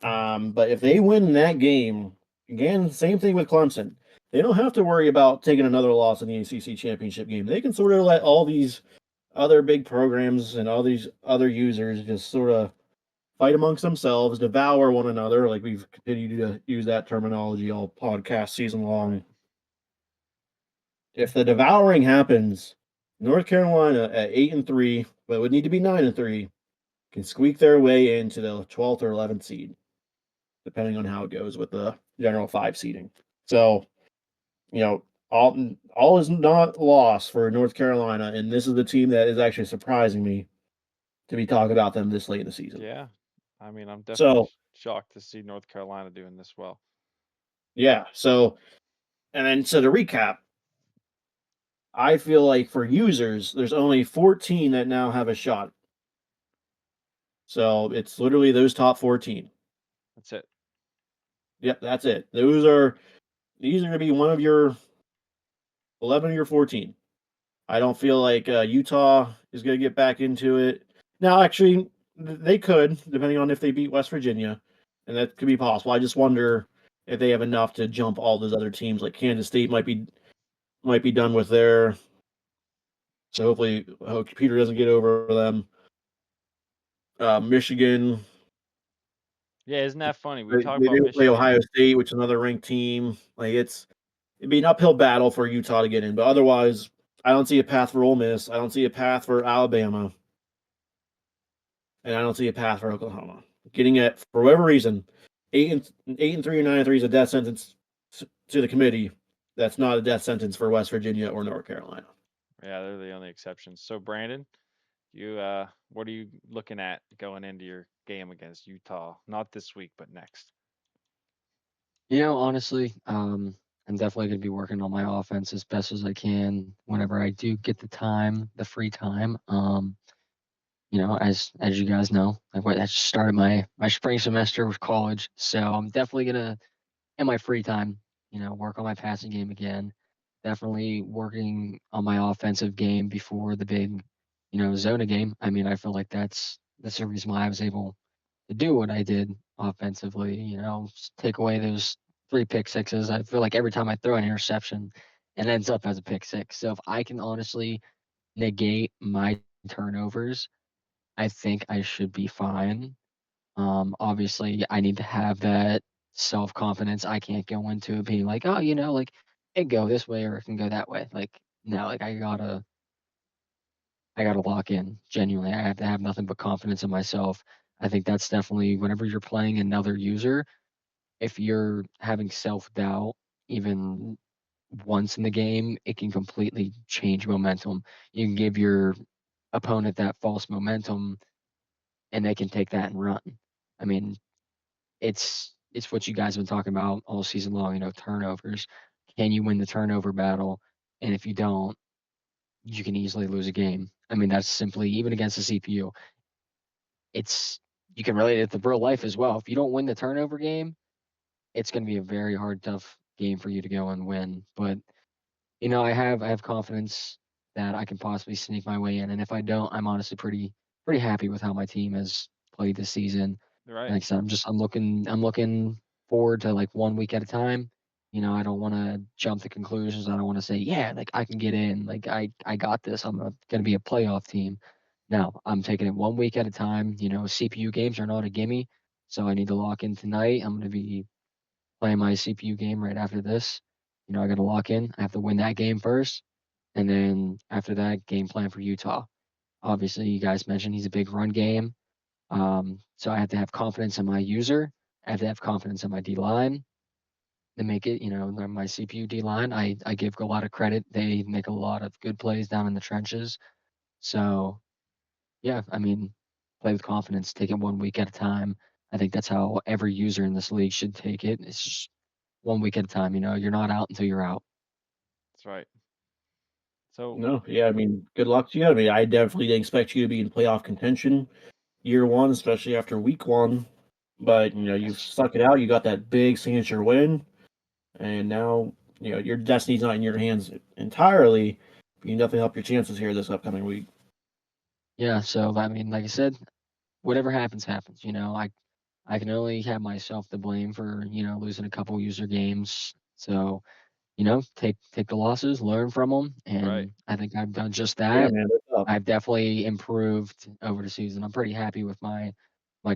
But if they win that game, again, same thing with Clemson. they don't have to worry about taking another loss in the ACC championship game. They can sort of let all these other big programs and all these other users just sort of fight amongst themselves, devour one another. Like we've continued to use that terminology all podcast season Right. long. If the devouring happens, North Carolina at 8-3, but it would need to be 9-3, can squeak their way into the 12th or 11th seed, depending on how it goes with the general five seeding. So, you know, all is not lost for North Carolina, and this is the team that is actually surprising me to be talking about them this late in the season. Yeah. I mean, I'm definitely So, shocked to see North Carolina doing this well. yeah. So, and then so to recap, I feel like for users, there's only 14 that now have a shot. So it's literally those top 14. That's it. Yep, that's it. These are going to be one of your 11 or your 14. I don't feel like Utah is going to get back into it. Now, actually, they could, depending on if they beat West Virginia, and that could be possible. I just wonder if they have enough to jump all those other teams. Like Kansas State might be done with their. So hopefully, Peter doesn't get over them. Michigan, Yeah, isn't that funny? We talk they about do play Michigan. Ohio State, which is another ranked team. Like it'd be an uphill battle for Utah to get in, but otherwise, I don't see a path for Ole Miss. I don't see a path for Alabama, and I don't see a path for Oklahoma. Getting it for whatever reason, 8-3 or 9-3 is a death sentence to the committee. That's not a death sentence for West Virginia or North Carolina. Yeah, they're the only exceptions. So, Brandon, you what are you looking at going into your game against Utah? Not this week, but next. Honestly, I'm definitely going to be working on my offense as best as I can whenever I do get the time, the free time. As you guys know, I just started my spring semester with college, so I'm definitely gonna in my free time, work on my passing game again. Definitely working on my offensive game before the big, Zona game. I mean, I feel like that's the reason why I was able to do what I did offensively. Take away those three pick sixes. I feel like every time I throw an interception, it ends up as a pick six. So if I can honestly negate my turnovers, I think I should be fine. Obviously, I need to have that self confidence. I can't go into it being like, oh, like it can go this way or it can go that way. Like, no, like I gotta lock in. Genuinely, I have to have nothing but confidence in myself. I think that's definitely whenever you're playing another user, if you're having self doubt, even once in the game, it can completely change momentum. You can give your opponent that false momentum and they can take that and run. I mean, it's what you guys have been talking about all season long, turnovers. Can you win the turnover battle? And if you don't, you can easily lose a game. I mean, that's simply even against the CPU. It's you can relate it to real life as well. If you don't win the turnover game, it's going to be a very hard, tough game for you to go and win. But I have confidence that I can possibly sneak my way in, and if I don't, I'm honestly pretty happy with how my team has played this season. Right. Like I said, I'm looking forward to like 1 week at a time. I don't want to jump to conclusions. I don't want to say, yeah, like I can get in, like I got this. Gonna be a playoff team. No, I'm taking it 1 week at a time. CPU games are not a gimme, so I need to lock in tonight. I'm gonna be playing my CPU game right after this. I got to lock in. I have to win that game first, and then after that, game plan for Utah. Obviously, you guys mentioned he's a big run game, so I have to have confidence in my user. I have to have confidence in my D line to make it. My CPU D line. I give a lot of credit. They make a lot of good plays down in the trenches. So yeah, I mean, play with confidence. Take it 1 week at a time. I think that's how every user in this league should take it. It's just 1 week at a time. You're not out until you're out. That's right. So, No, yeah, I mean, good luck to you. I mean, I definitely didn't expect you to be in playoff contention year one, especially after week one. But you've Yes. stuck it out. You got that big signature win, and now your destiny's not in your hands entirely. You can definitely help your chances here this upcoming week. Yeah. So I mean, like I said, whatever happens, happens. I can only have myself to blame for losing a couple user games. So take the losses, learn from them, Right. and I think I've done just Yeah, that. man, that's up. I've definitely improved over the season. I'm pretty happy with my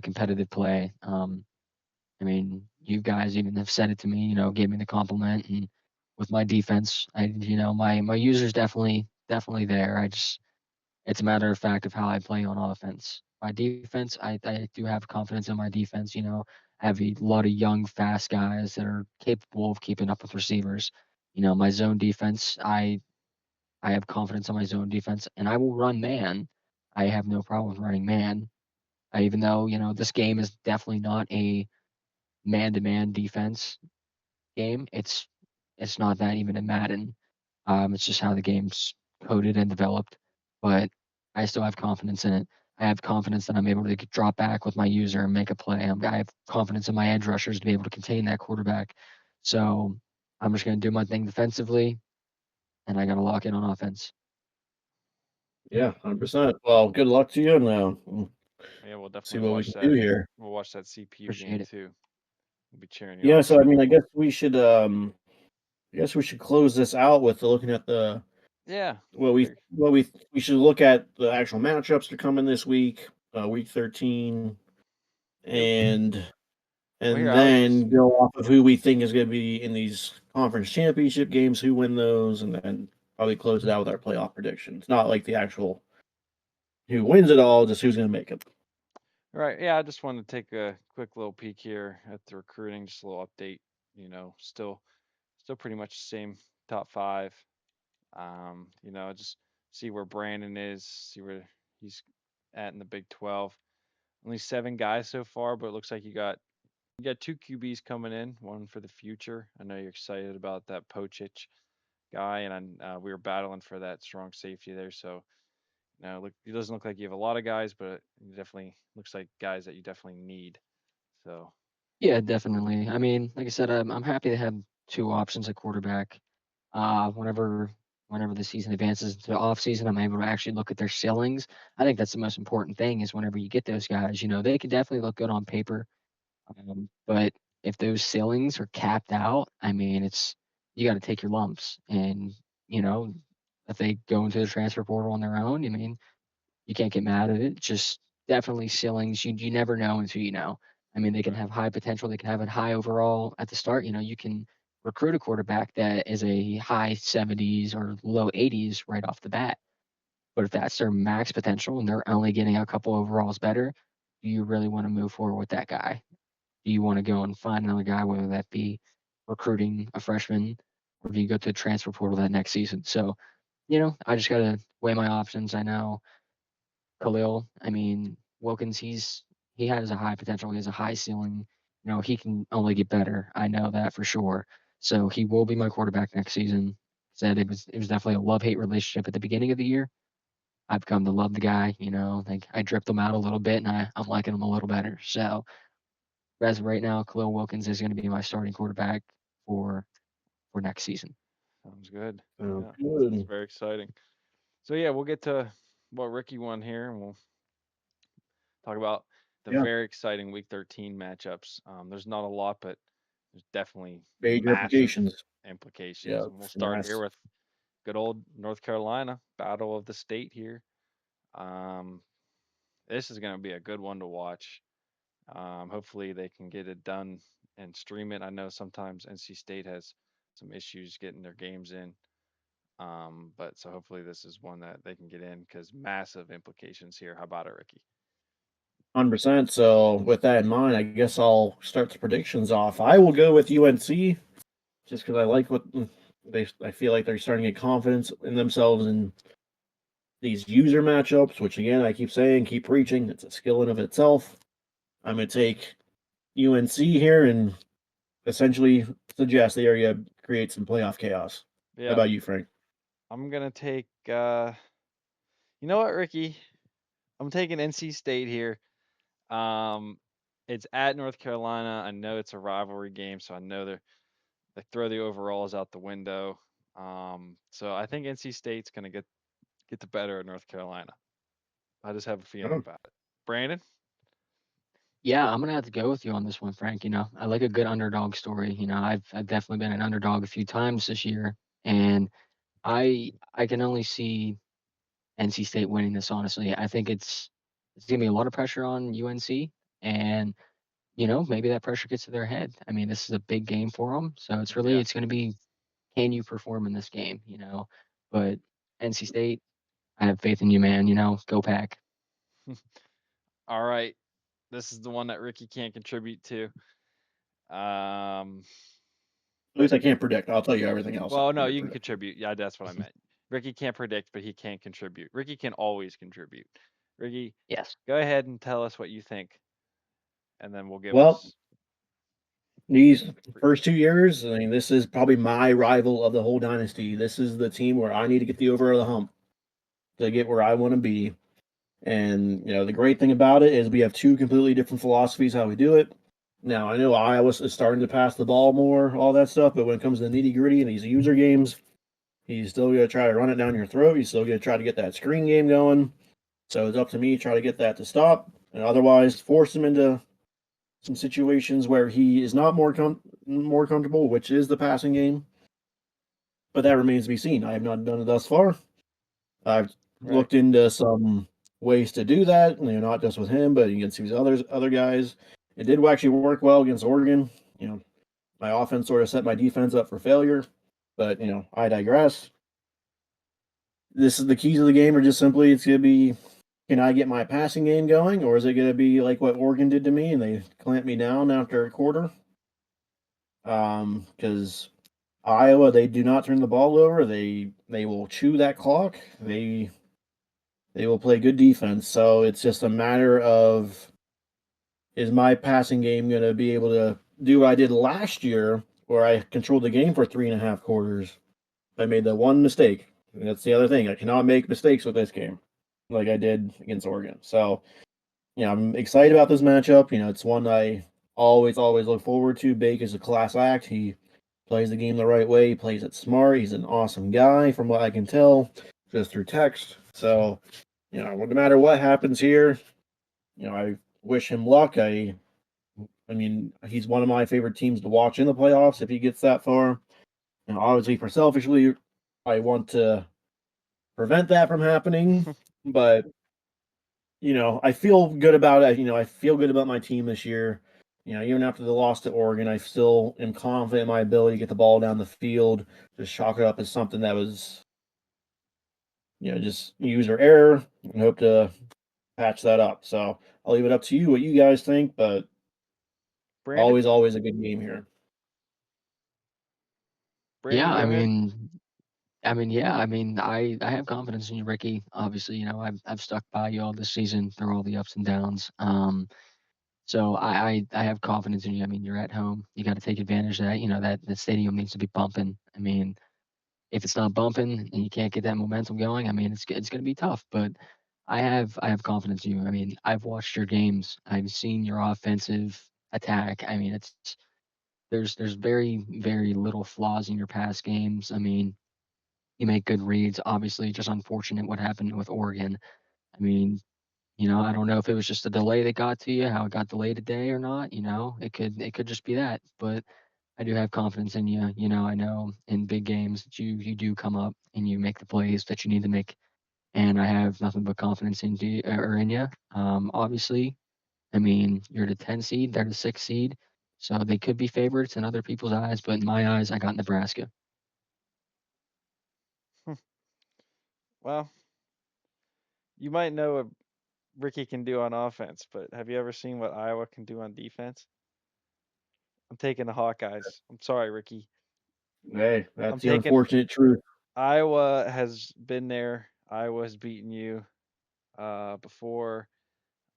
competitive play. I mean, you guys even have said it to me, gave me the compliment, and with my defense, my user's definitely there. It's a matter of fact of how I play on offense. My defense, I do have confidence in my defense. I have a lot of young, fast guys that are capable of keeping up with receivers. My zone defense, I have confidence in my zone defense, and I will run man. I have no problem with running man. Even though this game is definitely not a man-to-man defense game. It's not that even in Madden. It's just how the game's coded and developed. But I still have confidence in it. I have confidence that I'm able to drop back with my user and make a play. I have confidence in my edge rushers to be able to contain that quarterback. So I'm just going to do my thing defensively, and I got to lock in on offense. Yeah, 100%. Well, good luck to you now. We'll Yeah, we'll see definitely what we watch can do that. here. We'll watch that CPU Appreciate game it. too. We'll be cheering you Yeah, on. so I mean, I guess we should close this out with looking at the Yeah. what we We're, what we should look at the actual matchups that are coming this week, week 13, yep. and Well, here and I was just then go off of who we think is going to be in these conference championship games, who win those, and then probably close it out with our playoff predictions. Not like the actual who wins it all, just who's going to make it. right. Yeah, I just wanted to take a quick little peek here at the recruiting, just a little update. Still pretty much the same top five. Just see where Brandon is, see where he's at in the Big 12. Only 7 guys so far, but it looks like you got 2 QBs coming in, one for the future. I know you're excited about that Pochich guy, and we were battling for that strong safety there. So, look, it doesn't look like you have a lot of guys, but it definitely looks like guys that you definitely need. So, Yeah, definitely. I mean, like I said, I'm happy to have two options at quarterback. Whenever the season advances into the off season, I'm able to actually look at their ceilings. I think that's the most important thing is whenever you get those guys, they can definitely look good on paper. But if those ceilings are capped out, I mean, you got to take your lumps. And you know, if they go into the transfer portal on their own, I mean, you can't get mad at it. Just definitely ceilings. You never know until you know. I mean, they can right, have high potential. They can have a high overall at the start. You can recruit a quarterback that is a high 70s or low 80s right off the bat. But if that's their max potential and they're only getting a couple overalls better, do you really want to move forward with that guy? Do you want to go and find another guy, whether that be recruiting a freshman or do you go to the transfer portal that next season? So, I just got to weigh my options. I know Khalil. I mean, Wilkins, he has a high potential. He has a high ceiling. He can only get better. I know that for sure. So he will be my quarterback next season. Said it was definitely a love hate relationship at the beginning of the year. I've come to love the guy. Like I dripped him out a little bit, and I'm liking him a little better. So as of right now, Khalil Wilkins is going to be my starting quarterback for for next season. sounds good. Yeah, it's Good. very exciting. So yeah, we'll get to what Ricky won here, and we'll talk about the Yeah, very exciting Week 13 matchups. There's not a lot, but there's definitely major massive implications. implications. Yeah, And we'll it's start here mass. with good old North Carolina, Battle of the State here. Um, this is going to be a good one to watch. Hopefully, they can get it done and stream it. I know sometimes NC State has some issues getting their games in. But so hopefully this is one that they can get in because massive implications here. How about it, Ricky? 100%. So, with that in mind, I guess I'll start the predictions off. I will go with UNC just because I like what I feel like they're starting to get confidence in themselves in these user matchups, which again, I keep saying, keep preaching. It's a skill in of itself. I'm going to take UNC here and essentially suggest the area create some playoff chaos. How Yeah, about you, Frank? I'm gonna take. You know what, Ricky? I'm taking NC State here. Um, it's at North Carolina. I know it's a rivalry game, so I know they throw the overalls out the window. So I think NC State's gonna get the better of North Carolina. I just have a feeling Oh, about it. Brandon? Yeah, I'm gonna have to go with you on this one, Frank. I like a good underdog story. I've definitely been an underdog a few times this year, and I can only see NC State winning this. Honestly, I think it's gonna be a lot of pressure on UNC, and maybe that pressure gets to their head. I mean, this is a big game for them, so Yeah. it's gonna be, can you perform in this game? But NC State, I have faith in you, man. Go Pack. All right. This is the one that Ricky can't contribute to. Um, At least I can't predict. I'll tell you everything else well, after no, your you can prediction. contribute. Yeah, that's what I meant. Ricky can't predict, but he can contribute. Ricky can always contribute. Ricky, Yes. go ahead and tell us what you think, and then we'll give Well, us. these first 2 years, I mean, this is probably my rival of the whole dynasty. This is the team where I need to get the over the hump to get where I want to be. And the great thing about it is we have two completely different philosophies how we do it. Now I know Iowa is starting to pass the ball more, all that stuff, but when it comes to the nitty gritty and these user games, he's still gonna try to run it down your throat. He's still gonna try to get that screen game going. So it's up to me to try to get that to stop, and otherwise force him into some situations where he is not more comfortable, which is the passing game. But that remains to be seen. I have not done it thus far. I've Right. looked into some ways to do that, not just with him, but against these other guys. It did actually work well against Oregon. My offense sort of set my defense up for failure, but I digress. This is the keys of the game are just simply it's gonna be, can I get my passing game going, or is it gonna be like what Oregon did to me and they clamped me down after a quarter? Because Iowa, they do not turn the ball over. They will chew that clock. They will play good defense. So it's just a matter of, is my passing game going to be able to do what I did last year, where I controlled the game for 3.5 quarters? I made the one mistake. And that's the other thing. I cannot make mistakes with this game like I did against Oregon. So, I'm excited about this matchup. It's one I always look forward to. Bake is a class act. He plays the game the right way. He plays it smart. He's an awesome guy, from what I can tell, just through text. So, no matter what happens here, I wish him luck. I mean, he's one of my favorite teams to watch in the playoffs if he gets that far. Obviously, for selfishly, I want to prevent that from happening, but I feel good about it. I feel good about my team this year. Even after the loss to Oregon, I still am confident in my ability to get the ball down the field. Just chalk it up as something that was, just user error, and hope to patch that up. So I'll leave it up to you what you guys think, but Brandon, always a good game here. Yeah, Brandon, go ahead. yeah, I have confidence in you, Ricky. Obviously, I've stuck by you all this season through all the ups and downs. So I have confidence in you. I mean, you're at home. You got to take advantage of that. That the stadium needs to be bumping. I mean, if it's not bumping and you can't get that momentum going, I mean, it's going to be tough. But I have confidence in you. I mean, I've watched your games. I've seen your offensive attack. I mean, there's very little flaws in your past games. I mean, you make good reads. Obviously, just unfortunate what happened with Oregon. I mean, I don't know if it was just a delay that got to you, how it got delayed a day or not. It could just be that. But I do have confidence in you. I know in big games that you do come up and you make the plays that you need to make. And I have nothing but confidence in you. Obviously, I mean, you're the 10 seed, they're the 6 seed. So they could be favorites in other people's eyes, but in my eyes, I got Nebraska. Well, you might know what Ricky can do on offense, but have you ever seen what Iowa can do on defense? I'm taking the Hawkeyes. I'm sorry, Ricky. Hey, I'm that's the taking unfortunate truth. Iowa has been there. Iowa has beaten you before.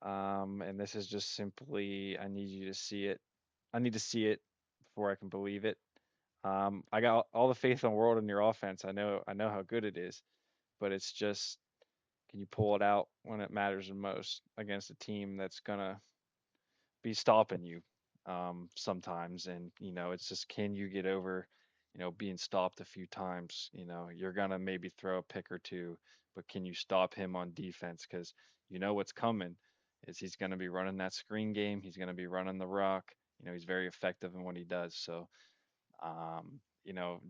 And this is just simply, I need you to see it. I need to see it before I can believe it. I got all the faith in the world in your offense. I know how good it is, but it's just, can you pull it out when it matters the most against a team that's gonna be stopping you sometimes? And it's just, can you get over, being stopped a few times? You're gonna maybe throw a pick or two, but can you stop him on defense? Because you know what's coming. is he's going to be running that screen game. He's going to be running the rock. He's very effective in what he does. So, you know,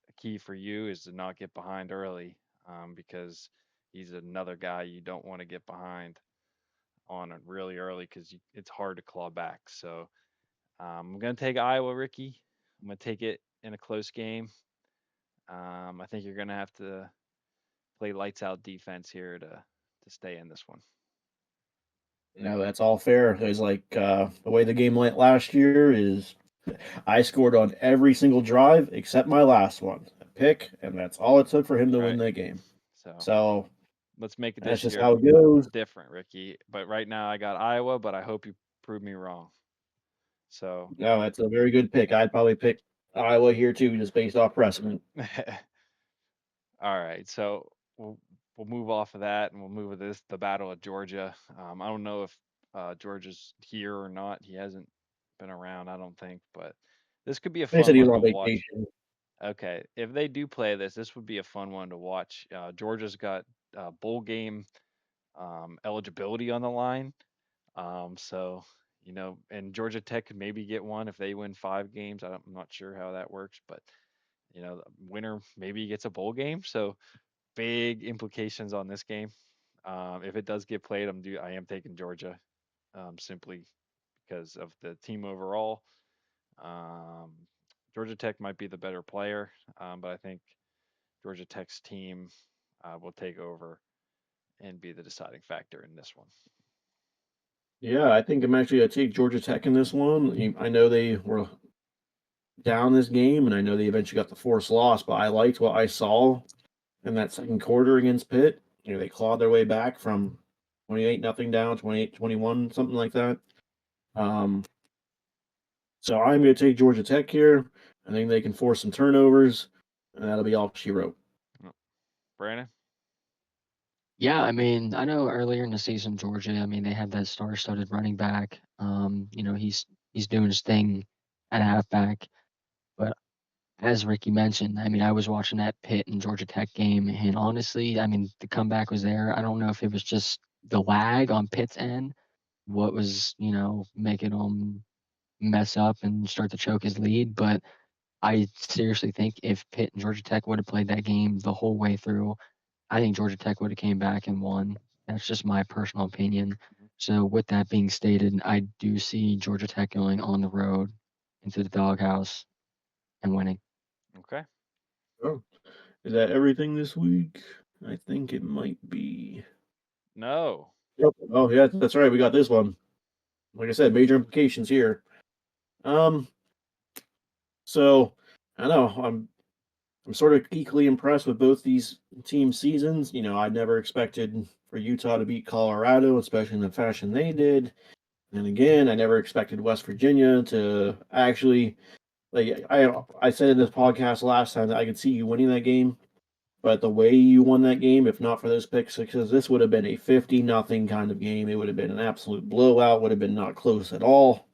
a key for you is to not get behind early, because he's another guy you don't want to get behind on it really early because it's hard to claw back. So I'm going to take Iowa, Ricky. I'm going to take it in a close game. I think you're going to have to play lights out defense here to stay in this one. No, that's all fair. It's like the way the game went last year is I scored on every single drive except my last one, a pick, and that's all it took for him to win Right. that game. So So let's make that's this just year how it goes. different, Ricky. But right now I got Iowa, but I hope you prove me wrong. So, No, that's a very good pick. I'd probably pick Iowa here too, just based off precedent. all right. So we'll move off of that and we'll move with the Battle of Georgia. I don't know if Georgia's here or not. He hasn't been around, I don't think, but this could be a They fun said he was one to on watch. vacation. Okay, if they do play this would be a fun one to watch. Georgia's got bowl game eligibility on the line. So and Georgia Tech could maybe get one if they win 5 games. I'm not sure how that works, but the winner maybe gets a bowl game. So big implications on this game. If it does get played, I am taking Georgia, simply because of the team overall. Um, Georgia Tech might be the better player, but I think Georgia Tech's team will take over and be the deciding factor in this one. Yeah, I think I'm actually gonna take Georgia Tech in this one. I know they were down this game, and I know they eventually got the forced loss, but I liked what I saw in that second quarter against Pitt. They clawed their way back from 28 nothing down, 28-21, something like that. Um, so I'm going to take Georgia Tech here. I think they can force some turnovers, and that'll be all she wrote. Mm. Brandon? Yeah, I mean, I know earlier in the season, Georgia, I mean, they had that star-studded running back. He's doing his thing at halfback. But as Ricky mentioned, I mean, I was watching that Pitt and Georgia Tech game, and honestly, I mean, the comeback was there. I don't know if it was just the lag on Pitt's end, what was, making them mess up and start to choke his lead. But I seriously think if Pitt and Georgia Tech would have played that game the whole way through, I think Georgia Tech would have came back and won. That's just my personal opinion. So with that being stated, I do see Georgia Tech going on the road into the doghouse and winning. Okay. Oh, is that everything this week? I think it might be. No. Yep. Oh, yeah, that's right. We got this one. Like I said, major implications here. Um, so I know I'm sort of equally impressed with both these team seasons. I never expected for Utah to beat Colorado, especially in the fashion they did. And again, I never expected West Virginia to actually like I said in this podcast last time that I could see you winning that game, but the way you won that game, if not for those picks, because this would have been a 50-0 kind of game. It would have been an absolute blowout. Would have been not close at all.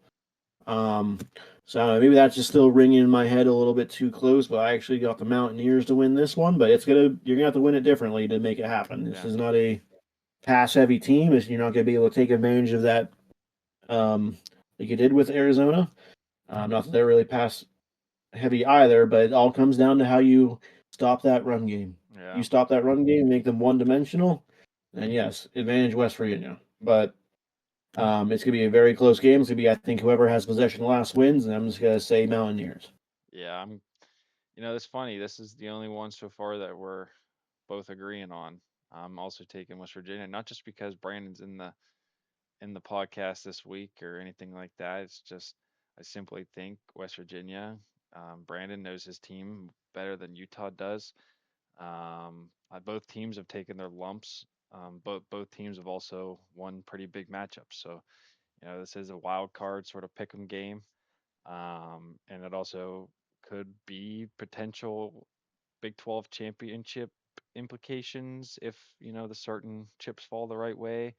Um, so maybe that's just still ringing in my head a little bit too close, but I actually got the Mountaineers to win this one. But you're gonna have to win it differently to make it happen. This Yeah. is not a pass heavy team. You're not gonna be able to take advantage of that, like you did with Arizona. Not that they're really pass heavy either, but it all comes down to how you stop that run game. You Yeah. stop that run game, make them one dimensional, and yes, advantage West Virginia. But it's gonna be a very close game. It's gonna be, I think, whoever has possession last wins, and I'm just gonna say Mountaineers. Yeah. It's funny. This is the only one so far that we're both agreeing on. I'm also taking West Virginia, not just because Brandon's in the podcast this week or anything like that. It's just I simply think West Virginia. Brandon knows his team better than Utah does. Both teams have taken their lumps. Both teams have also won pretty big matchups. So this is a wild card sort of pick'em game, and it also could be potential Big 12 championship implications if the certain chips fall the right way.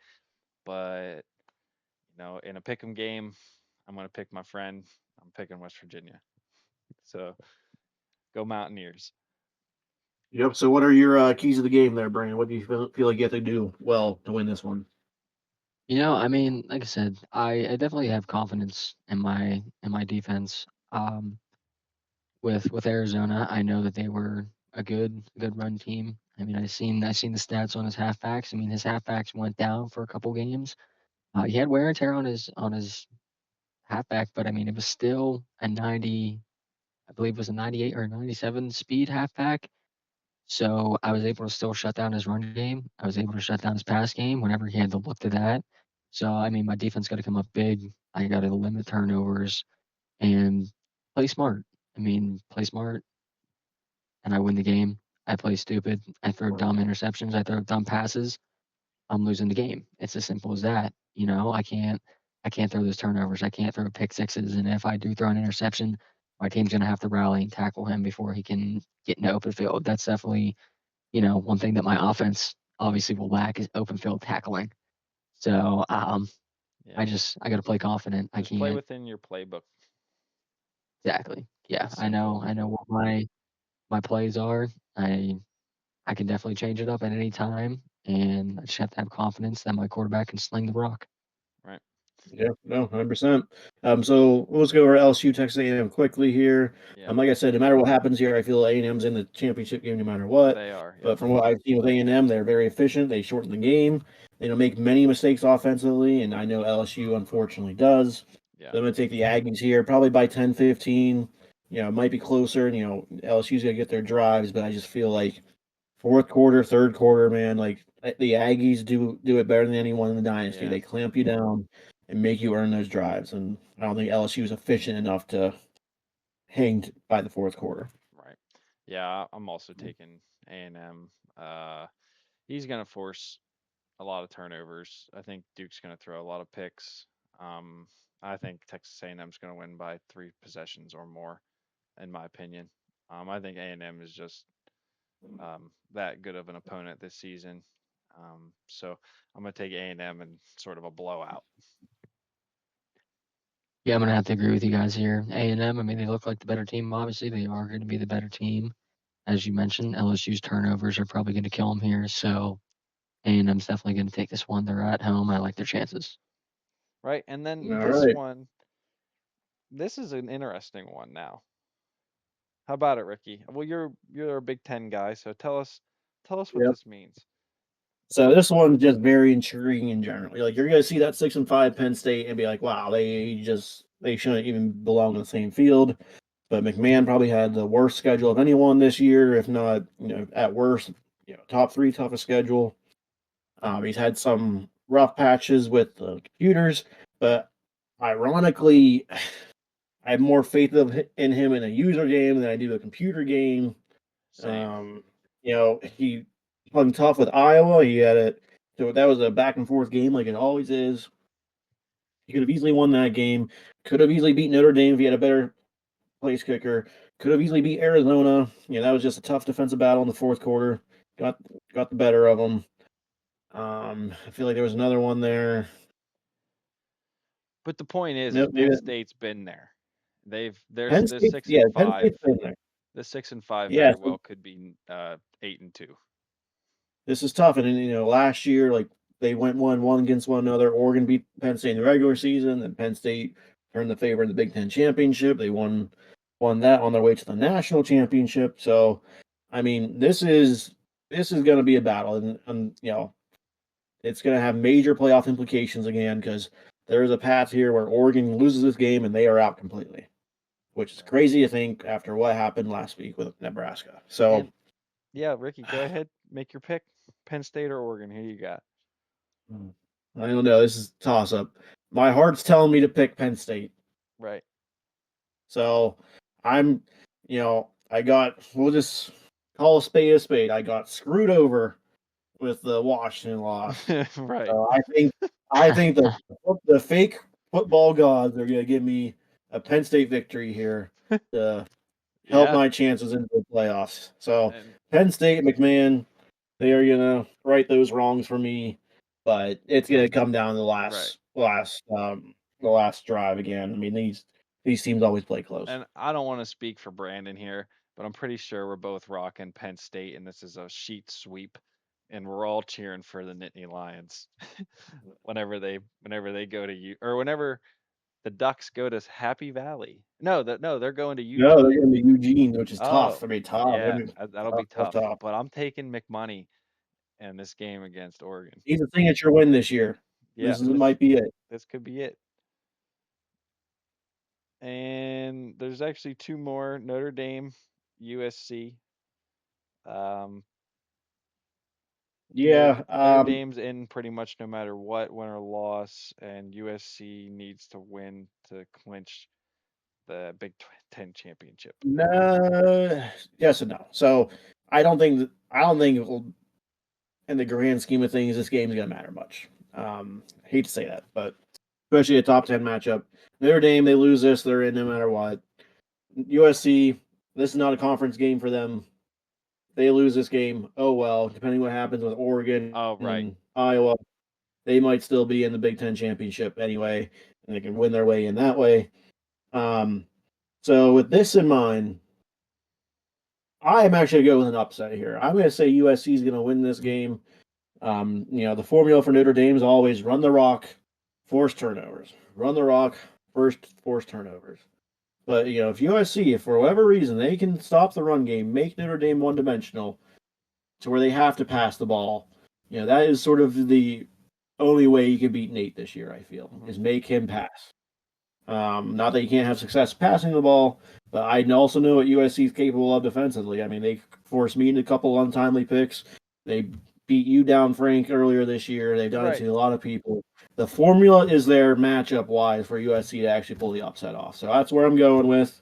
But in a pick'em game, I'm gonna pick my friend. I'm picking West Virginia. So go Mountaineers. Yep. So, what are your keys of the game there, Brandon? What do you feel like you have to do well to win this one? I mean, like I said, I definitely have confidence in my defense. Um, with Arizona, I know that they were a good run team. I mean, I seen the stats on his halfbacks. I mean, his halfbacks went down for a couple games. He had wear and tear on his halfback, but I mean, it was still a 90. I believe it was a 98 or 97 speed halfback. So I was able to still shut down his run game. I was able to shut down his pass game whenever he had to look to that. So I mean, my defense got to come up big. I got to limit turnovers and play smart. I mean, play smart, and I win the game. I play stupid. I throw dumb interceptions. I throw dumb passes. I'm losing the game. It's as simple as that. I can't throw those turnovers. I can't throw pick sixes. And if I do throw an interception, my team's gonna have to rally and tackle him before he can get into open field. That's definitely, one thing that my offense obviously will lack is open field tackling. So Yeah. I gotta play confident. I Just play can't within your playbook. exactly. Yeah, It's simple. I know what my plays are. I can definitely change it up at any time, and I just have to have confidence that my quarterback can sling the rock. Right. Yeah, no, 100%. So let's go over LSU Texas A&M quickly here. Yeah. Like I said, no matter what happens here, I feel A&M's in the championship game no matter what. They are. Yep. But from what I've seen with A&M, they're very efficient. They shorten the game. They don't make many mistakes offensively, and I know LSU unfortunately does. Yeah. So I'm going to take the Aggies here, probably by 10, 15. It might be closer. LSU's going to get their drives, but I just feel like fourth quarter, third quarter, man, like the Aggies do it better than anyone in the dynasty. Yeah. They clamp you down and make you earn those drives, and I don't think LSU is efficient enough to hang by the fourth quarter. Right. Yeah. I'm also taking A&M. He's gonna force a lot of turnovers. I think Duke's gonna throw a lot of picks. Um, I think Texas A&M's gonna win by 3 possessions or more, in my opinion. I think A&M is just that good of an opponent this season. So I'm gonna take A&M in sort of a blowout. Yeah, I'm gonna have to agree with you guys here. A&M, I mean, they look like the better team. Obviously, they are going to be the better team, as you mentioned. LSU's turnovers are probably going to kill them here, so A&M's definitely going to take this one. They're at home. I like their chances. Right. And All then this right. one, this is an interesting one now. How about it, Ricky? Well, you're a Big Ten guy, so tell us what Yep. this means. So this one's just very intriguing in general. You're gonna see that 6-5 Penn State and be like, wow, they shouldn't even belong in the same field. But McMahon probably had the worst schedule of anyone this year, if not, at worst, top three toughest schedule. He's had some rough patches with the computers, but ironically, I have more faith in him in a user game than I do a computer game. Same. He hung tough with Iowa. He had it, so that was a back and forth game like it always is. He could have easily won that game. Could have easily beat Notre Dame if he had a better place kicker. Could have easily beat Arizona. That was just a tough defensive battle in the fourth quarter. Got got the better of them. I feel like there was another one there. But the point is Nope, Penn maybe State's been there. There's Penn this State. six Yeah, and Penn five. State's been there. The 6-5 Yeah, very so well could be 8-2. this is tough. And last year, like they went one against one another. Oregon beat Penn State in the regular season, and Penn State turned the favor in the Big Ten championship. They won that on their way to the national championship. So, I mean, this is going to be a battle, and it's going to have major playoff implications again because there is a path here where Oregon loses this game and they are out completely, which is Yeah. crazy to think after what happened last week with Nebraska. So And yeah, Ricky, go ahead, make your pick. Penn State or Oregon? Who you got? I don't know. This is a toss up. My heart's telling me to pick Penn State. Right. So I'm, we'll just call a spade a spade. I got screwed over with the Washington loss. Right. So I think the fake football gods are going to give me a Penn State victory here to help Yeah. my chances into the playoffs. So And Penn State, McMahon, they are gonna right those wrongs for me, but it's gonna come down to the right. last drive again. I mean these teams always play close. And I don't want to speak for Brandon here, but I'm pretty sure we're both rocking Penn State, and this is a sheet sweep. and we're all cheering for the Nittany Lions whenever they go to you or whenever the Ducks go to Happy Valley. No, they're going to No, they're Eugene. going to Eugene, which is tough. Oh, I mean, tough. I yeah, mean, that'll tough, be tough, tough. tough. But I'm taking McMoney in this game against Oregon. He's a signature win this year. Yeah, Might be it. this could be it. And there's actually two more: Notre Dame, USC. Um, Notre Yeah. Notre Dame's in pretty much no matter what, win or loss, and USC needs to win to clinch the Ten championship. No. Yes and no. So I don't think it will, in the grand scheme of things, this game's going to matter much. Hate to say that, but especially a top 10 matchup. Notre Dame, they lose this, they're in no matter what. USC, this is not a conference game for them. They lose this game. Oh well, depending what happens with Oregon Oh, and right. Iowa, they might still be in the Big Ten championship anyway, and they can win their way in that way. Um, so with this in mind, I am actually going to go with an upset here. I'm going to say USC is going to win this game. The formula for Notre Dame is always run the rock, force turnovers. Run the rock, first force turnovers. But if USC, if for whatever reason they can stop the run game, make Notre Dame one dimensional to where they have to pass the ball, that is sort of the only way you can beat Nate this year. I feel is make him pass. Not that you can't have success passing the ball, but I also know what USC is capable of defensively. I mean, they forced me into a couple untimely picks. They beat you down, Frank, earlier this year. They've done it Right. to a lot of people. The formula is there matchup wise for USC to actually pull the upset off. So that's where I'm going with.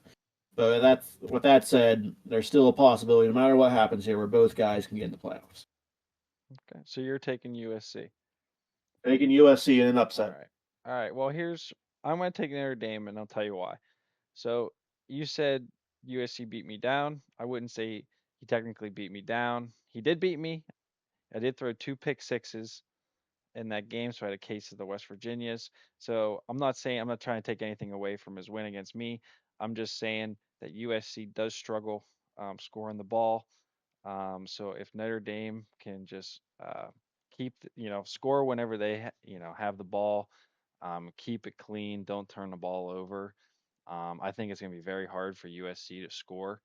But with that said, there's still a possibility, no matter what happens here, where both guys can get in the playoffs. Okay. So you're taking USC. Taking USC in an All upset. right. All right. Well, I'm going to take Notre Dame, and I'll tell you why. So you said USC beat me down. I wouldn't say he technically beat me down. He did beat me. I did throw two pick sixes in that game, so I had a case of the West Virginias. So I'm not trying to take anything away from his win against me. I'm just saying that USC does struggle scoring the ball. So if Notre Dame can just score whenever they have the ball, keep it clean, don't turn the ball over. I think it's going to be very hard for USC to score.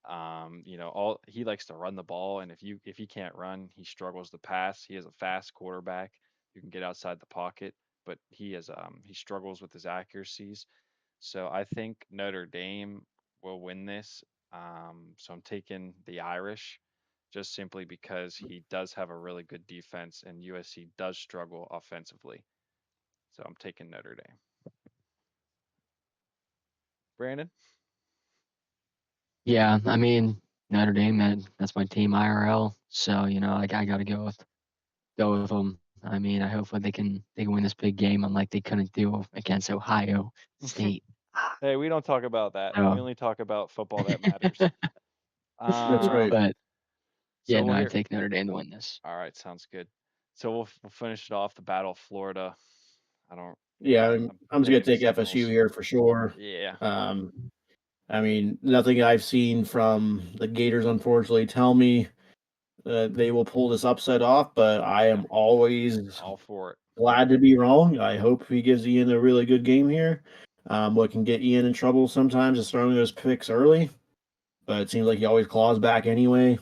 All he likes to run the ball, and if he can't run, he struggles to pass. He has a fast quarterback who can get outside the pocket, but he struggles with his accuracies. So I think Notre Dame will win this. So I'm taking the Irish just simply because he does have a really good defense and USC does struggle offensively. So I'm taking Notre Dame. Brandon? Yeah, I mean Notre Dame, that's my team IRL. So I got to go with them. I mean, I hopefully they can win this big game, unlike they couldn't do against Ohio State. Hey, we don't talk about that. We So, only talk about football that matters. That's right. Um, but so yeah, no, we'll I hear. take Notre Dame to win this. All right, sounds good. So we'll finish it off. The Battle of Florida. I don't. Yeah, I'm I'm just gonna taking the take FSU Seminoles. here for sure. Yeah. Um, I mean, nothing I've seen from the Gators, unfortunately, tell me they will pull this upset off. But I Yeah. am always All for it. glad to be wrong. I hope he gives Ian a really good game here. What can get Ian in trouble sometimes is throwing those picks early, but it seems like he always claws back anyway.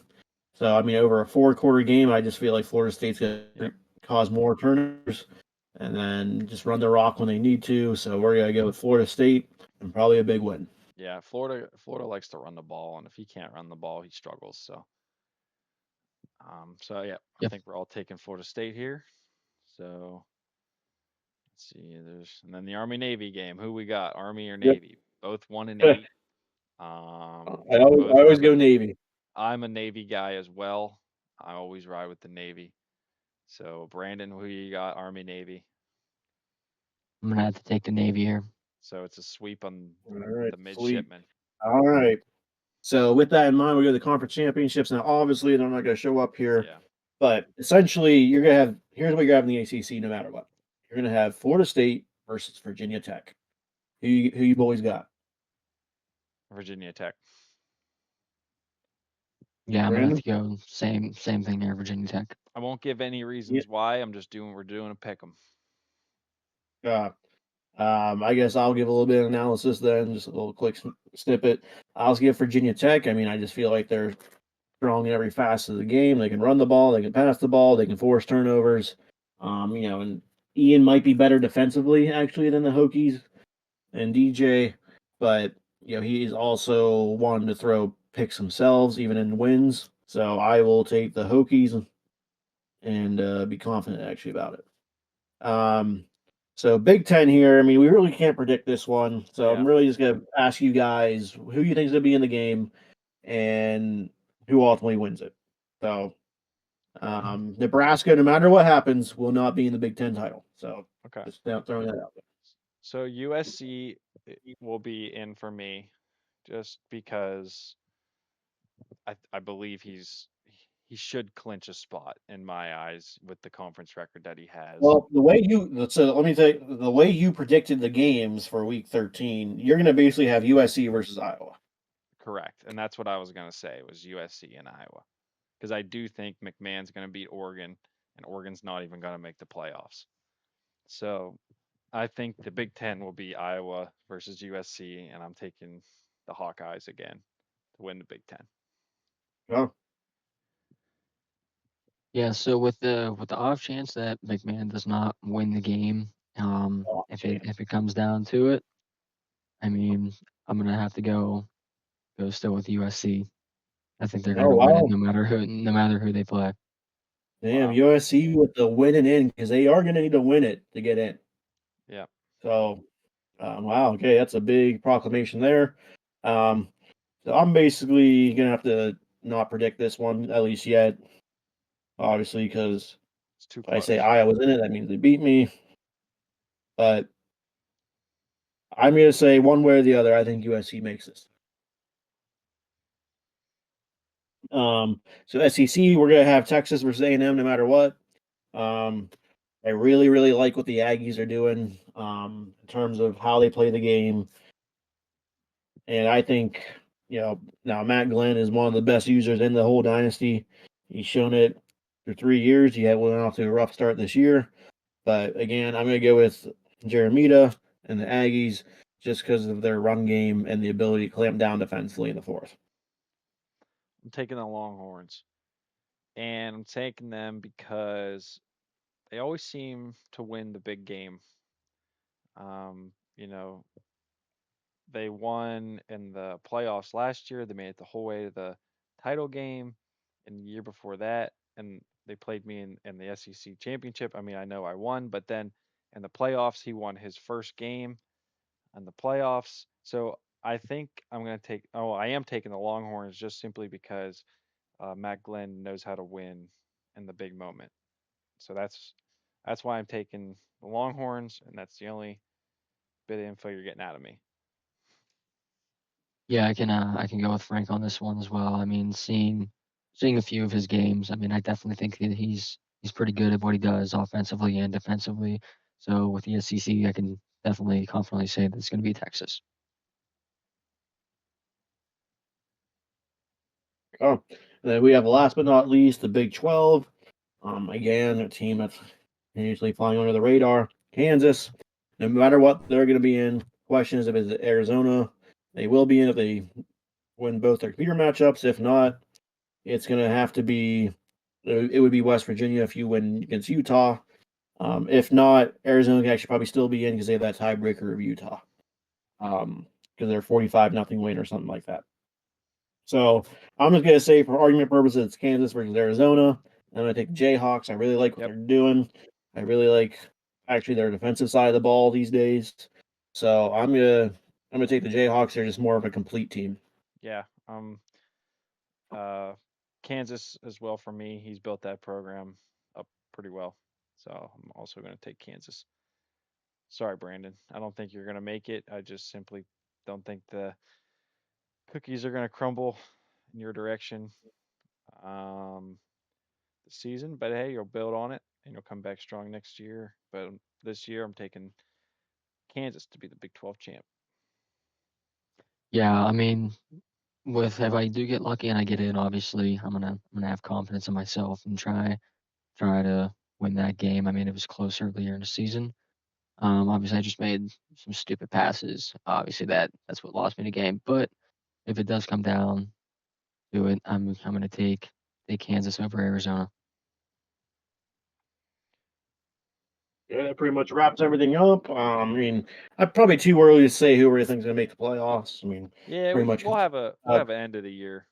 So I mean, over a 4-quarter game, I just feel like Florida State's gonna Yep. cause more turnovers and then just run the rock when they need to. So we're gonna go with Florida State and probably a big win. Yeah. Florida likes to run the ball, and if he can't run the ball, he struggles. So yeah, I Yep. think we're all taking Florida State here. So let's see. And then the Army Navy game. Who we got? Army or Yep. Navy? Both 1-8. I Both always have a. go Navy. I'm a Navy guy as well. I always ride with the Navy. So Brandon, who you got? Army Navy. I'm gonna have to take the Navy here. So it's a sweep on All right, the sweet. midshipmen. All right. So with that in mind, we go to the conference championships. Now, obviously, they're not going to show up here, Yeah. but essentially, you're going to have here's what you're having in the ACC, no matter what. You're going to have Florida State versus Virginia Tech. Who, who, you, who, you, boys got? Virginia Tech. Yeah, I'm gonna have Brandon? to go same thing there, Virginia Tech. I won't give any Yeah. reasons why. I'm just doing. We're doing a pick 'em. Uh, I guess I'll give a little bit of analysis then, just a little quick snippet. I'll give Virginia Tech. I mean, I just feel like they're strong in every facet of the game. They can run the ball, they can pass the ball, they can force turnovers. And Ian might be better defensively actually than the Hokies and DJ, but he's also one to throw picks themselves, even in wins. So I will take the Hokies and be confident actually about it. So Big Ten here. I mean, we really can't predict this one. So Yeah. I'm really just gonna ask you guys who you think is gonna be in the game and who ultimately wins it. So Okay. Nebraska, no matter what happens, will not be in the Big Ten title. So Okay. just throwing that out there. So USC will be in for me, just because I believe he should clinch a spot in my eyes with the conference record that he has. Well, let me say the way you predicted the games for Week 13, you're going to basically have USC versus Iowa. Correct. And that's what I was going to say was USC and Iowa. Because I do think McMahon's going to beat Oregon, and Oregon's not even going to make the playoffs. So I think the Big Ten will be Iowa versus USC, and I'm taking the Hawkeyes again to win the Big Ten. Oh, Yeah, so with the off chance that McMahon does not win the game, off if it chance. if it comes down to it, I mean, I'm gonna have to go still with USC. I think they're Oh gonna win it wow, no matter who they play. damn Wow. USC with the winning in because they are going to need to win it to get in. Yeah. So wow, okay, that's a big proclamation there. Um, so I'm basically going to have to not predict this one at least yet, obviously, because It's too if I say close. Iowa's in it, that means they beat me. But I'm going to say one way or the other, I think USC makes this. So SEC, we're gonna have Texas versus A&M no matter what. Um, I really, really like what the Aggies are doing in terms of how they play the game, and I think now Matt Glenn is one of the best users in the whole dynasty. He's shown it for 3 years. He had went off to a rough start this year, but again, I'm gonna go with Jeremita and the Aggies just because of their run game and the ability to clamp down defensively in the fourth. I'm taking the Longhorns, and I'm taking them because they always seem to win the big game. Um, you know, they won in the playoffs last year. They made it the whole way to the title game, and the year before that, and they played me in the SEC championship. I mean, I know I won, but then in the playoffs, he won his first game in the playoffs. So I think I'm going to take. Oh, I am taking the Longhorns just simply because Matt Glenn knows how to win in the big moment. So that's why I'm taking the Longhorns, and that's the only bit of info you're getting out of me. Yeah, I can go with Frank on this one as well. I mean, seeing a few of his games, I mean, I definitely think that he's pretty good at what he does offensively and defensively. So with the SEC, I can definitely confidently say that it's going to be Texas. Oh, and then we have last but not least the Big 12. Again, a team that's usually flying under the radar. Kansas, no matter what they're going to be in. Question is if it's Arizona. They will be in if they win both their computer matchups. If not, it's going to have to be. It would be West Virginia if you win against Utah. If not, Arizona can actually probably still be in because they have that tiebreaker of Utah. Because they're 45-0 win or something like that. So I'm just gonna say, for argument purposes, it's Kansas versus Arizona. I'm gonna take the Jayhawks. I really like what Yep. they're doing. I really like actually their defensive side of the ball these days. So I'm gonna take the Jayhawks. They're just more of a complete team. Yeah. Uh, Kansas as well for me. He's built that program up pretty well. So I'm also going to take Kansas. Sorry, Brandon. I don't think you're going to make it. I just simply don't think the cookies are going to crumble in your direction um, this season. But hey, you'll build on it and you'll come back strong next year. But this year, I'm taking Kansas to be the Big 12 champ. Yeah, I mean, with if I do get lucky and I get in, obviously I'm gonna have confidence in myself and try to win that game. I mean, it was close earlier in the season. Obviously I just made some stupid passes. Obviously that's what lost me the game. But if it does come down to it, I'm gonna take Kansas over Arizona. Yeah, that pretty much wraps everything up. I mean, I'm probably too early to say who really thinks going to make the playoffs. I mean, Yeah, pretty much. we'll have an end of the year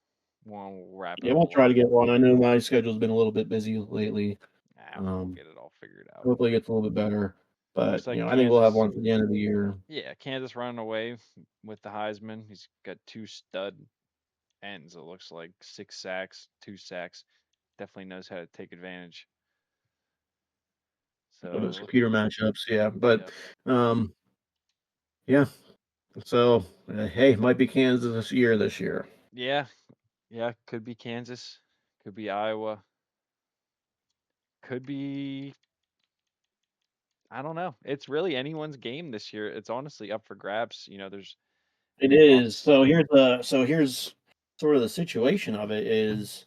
one. We'll wrap it Yeah, we'll all try up. to get one. I know my schedule's been a little bit busy lately. We'll Um, get it all figured out. Hopefully, it gets a little bit better. But Looks like I think we'll have Kansas. one for the end of the year. Yeah, Kansas running away with the Heisman. He's got two stud ends. It looks like 6 sacks, 2 sacks. Definitely knows how to take advantage. Those So, computer matchups, yeah. But yep. um, yeah. So hey, might be Kansas this year. This year. Yeah, yeah, could be Kansas, could be Iowa, could be I don't know. It's really anyone's game this year. It's honestly up for grabs. There's It is. lots. So here's sort of the situation of it is,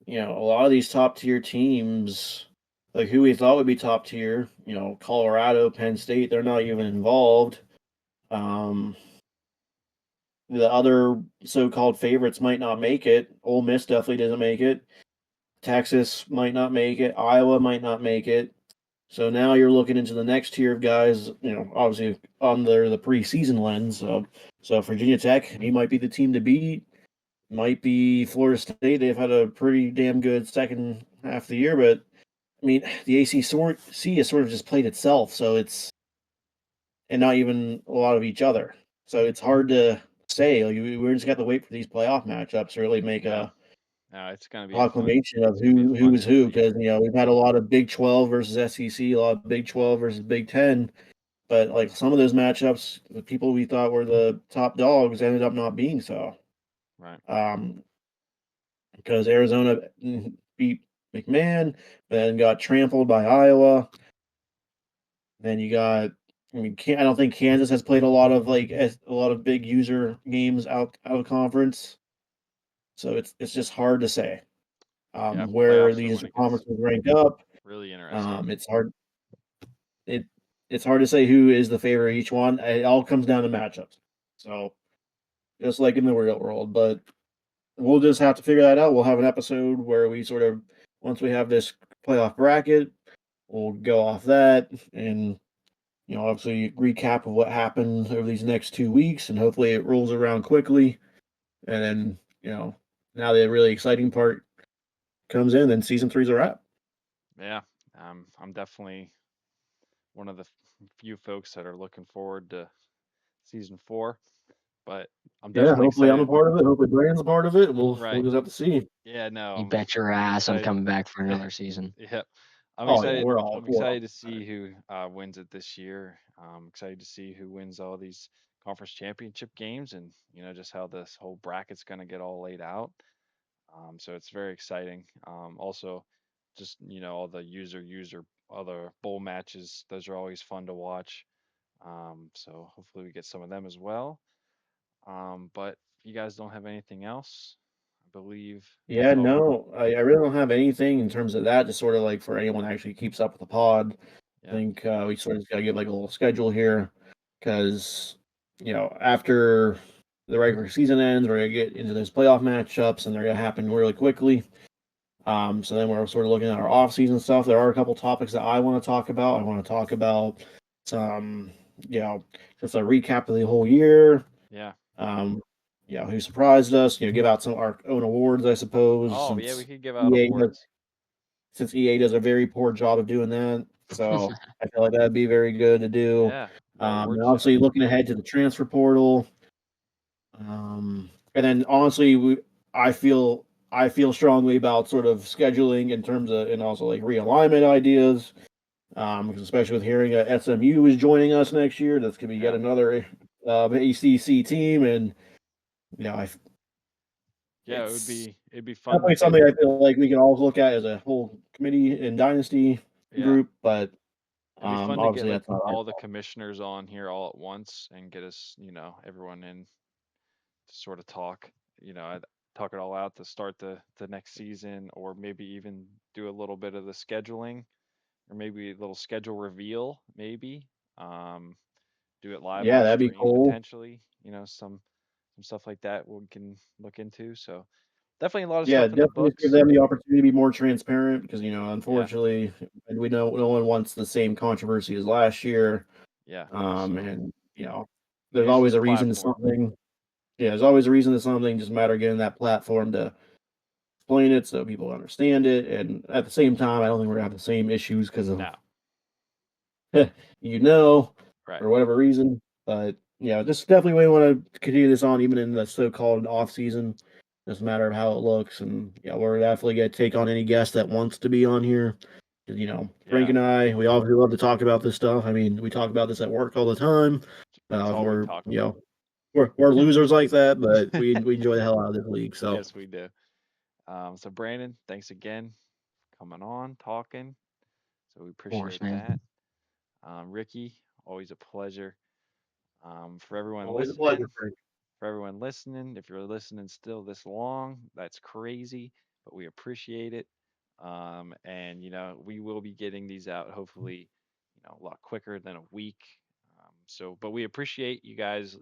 a lot of these top tier teams, like who we thought would be top tier, Colorado, Penn State, they're not even involved. Um, the other so-called favorites might not make it. Ole Miss definitely doesn't make it. Texas might not make it. Iowa might not make it. So now you're looking into the next tier of guys, obviously under the preseason lens. So Virginia Tech, he might be the team to beat. Might be Florida State. They've had a pretty damn good second half of the year, but I mean, the ACC has sort of just played itself, so it's and not even a lot of each other. So it's hard to say. Like, we're just got to wait for these playoff matchups to really make Yeah, a no, it's gonna be a fun. proclamation of It's gonna be a fun who's end of who, the because year. we've had a lot of Big 12 versus SEC, a lot of Big 12 versus Big 10, but like some of those matchups, the people we thought were the top dogs ended up not being so. Right. Um, because Arizona beat McMahon, then got trampled by Iowa. Then you got, I mean, I don't think Kansas has played a lot of a lot of big user games out of conference, so it's just hard to say Yeah, where playoffs are these when it gets conferences rank up. really interesting. It's hard it it's hard to say who is the favorite of each one. It all comes down to matchups. So just like in the real world, but we'll just have to figure that out. We'll have an episode where we sort of once we have this playoff bracket, we'll go off that and obviously recap of what happened over these next 2 weeks, and hopefully it rolls around quickly. And then now the really exciting part comes in, then season three's a wrap. Yeah, I'm definitely one of the few folks that are looking forward to season 4, but I'm Yeah, definitely hopefully I'm a excited. part of it. Hopefully Brand's a part of it. We'll Right. just have to see. Yeah, no, You I'm bet your I'm ass I'm excited. coming back for another season. Yeah, I'm Oh yeah, excited. I'm we're all excited to see who wins it this year. I'm excited to see who wins all these conference championship games, and just how this whole bracket's going to get all laid out. So it's very exciting. Also, just all the all the bowl matches. Those are always fun to watch. So hopefully we get some of them as well. But if you guys don't have anything else, I believe Yeah, that's all. no, I really don't have anything in terms of that. Just sort of like for anyone that actually keeps up with the pod. I Yeah, think we sort of just got to get like a little schedule here because after the regular season ends, we're gonna get into those playoff matchups, and they're gonna happen really quickly. So then we're sort of looking at our off-season stuff. There are a couple topics that I want to talk about. I want to talk about some, just a recap of the whole year. yeah. Um, who surprised us? Give out some of our own awards, I suppose, Oh yeah, we could give out EA does, awards. since EA does a very poor job of doing that. So I feel like that'd be very good to do. Yeah, the award And show. obviously, looking ahead to the transfer portal. And then honestly, I feel strongly about sort of scheduling in terms of and also like realignment ideas. Because especially with hearing SMU is joining us next year, that's gonna be yet Yeah, another ACC team, and I yeah. it's It'd be fun to definitely get. something I feel like we can all look at as a whole committee and dynasty Yeah, group, but it'd be fun to get obviously like that's not our all the fault. commissioners on here all at once and get us, everyone in to sort of talk. I'd talk it all out to start the next season, or maybe even do a little bit of the scheduling, or maybe a little schedule reveal, maybe. Um, do it live Yeah, on that'd be stream cool. potentially. Some stuff like that we can look into. So definitely a lot of Yeah, stuff in the definitely give books. them the opportunity to be more transparent because Yeah, unfortunately, and we know no one wants the same controversy as last year. yeah. So And there's use always this a reason to platform. something. Yeah, there's always a reason to something. Just a matter of getting that platform to explain it so people understand it. And at the same time, I don't think we're gonna have the same issues because of No, you know, right. for whatever reason. But yeah, just definitely we want to continue this on even in the so-called off season. Just a matter of how it looks, and yeah, we're definitely gonna take on any guest that wants to be on here. 'Cause, Frank Yeah, and I, we obviously love to talk about this stuff. I mean, we talk about this at work all the time. that's all we We're talk about. we're losers like that, but we enjoy the hell out of this league. So, Yes, we do. So Brandon, thanks again for coming on, talking. So we Of course, appreciate man. that. Ricky, always a pleasure. For everyone always a pleasure, listening, Frank. if you're listening still this long, that's crazy, but we appreciate it. And we will be getting these out hopefully, a lot quicker than a week. But we appreciate you guys,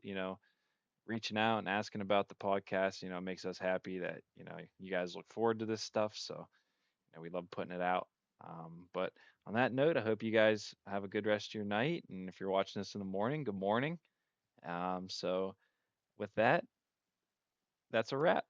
reaching out and asking about the podcast. It makes us happy that you guys look forward to this stuff. So we love putting it out. But on that note, I hope you guys have a good rest of your night. And if you're watching this in the morning, good morning. So with that, that's a wrap.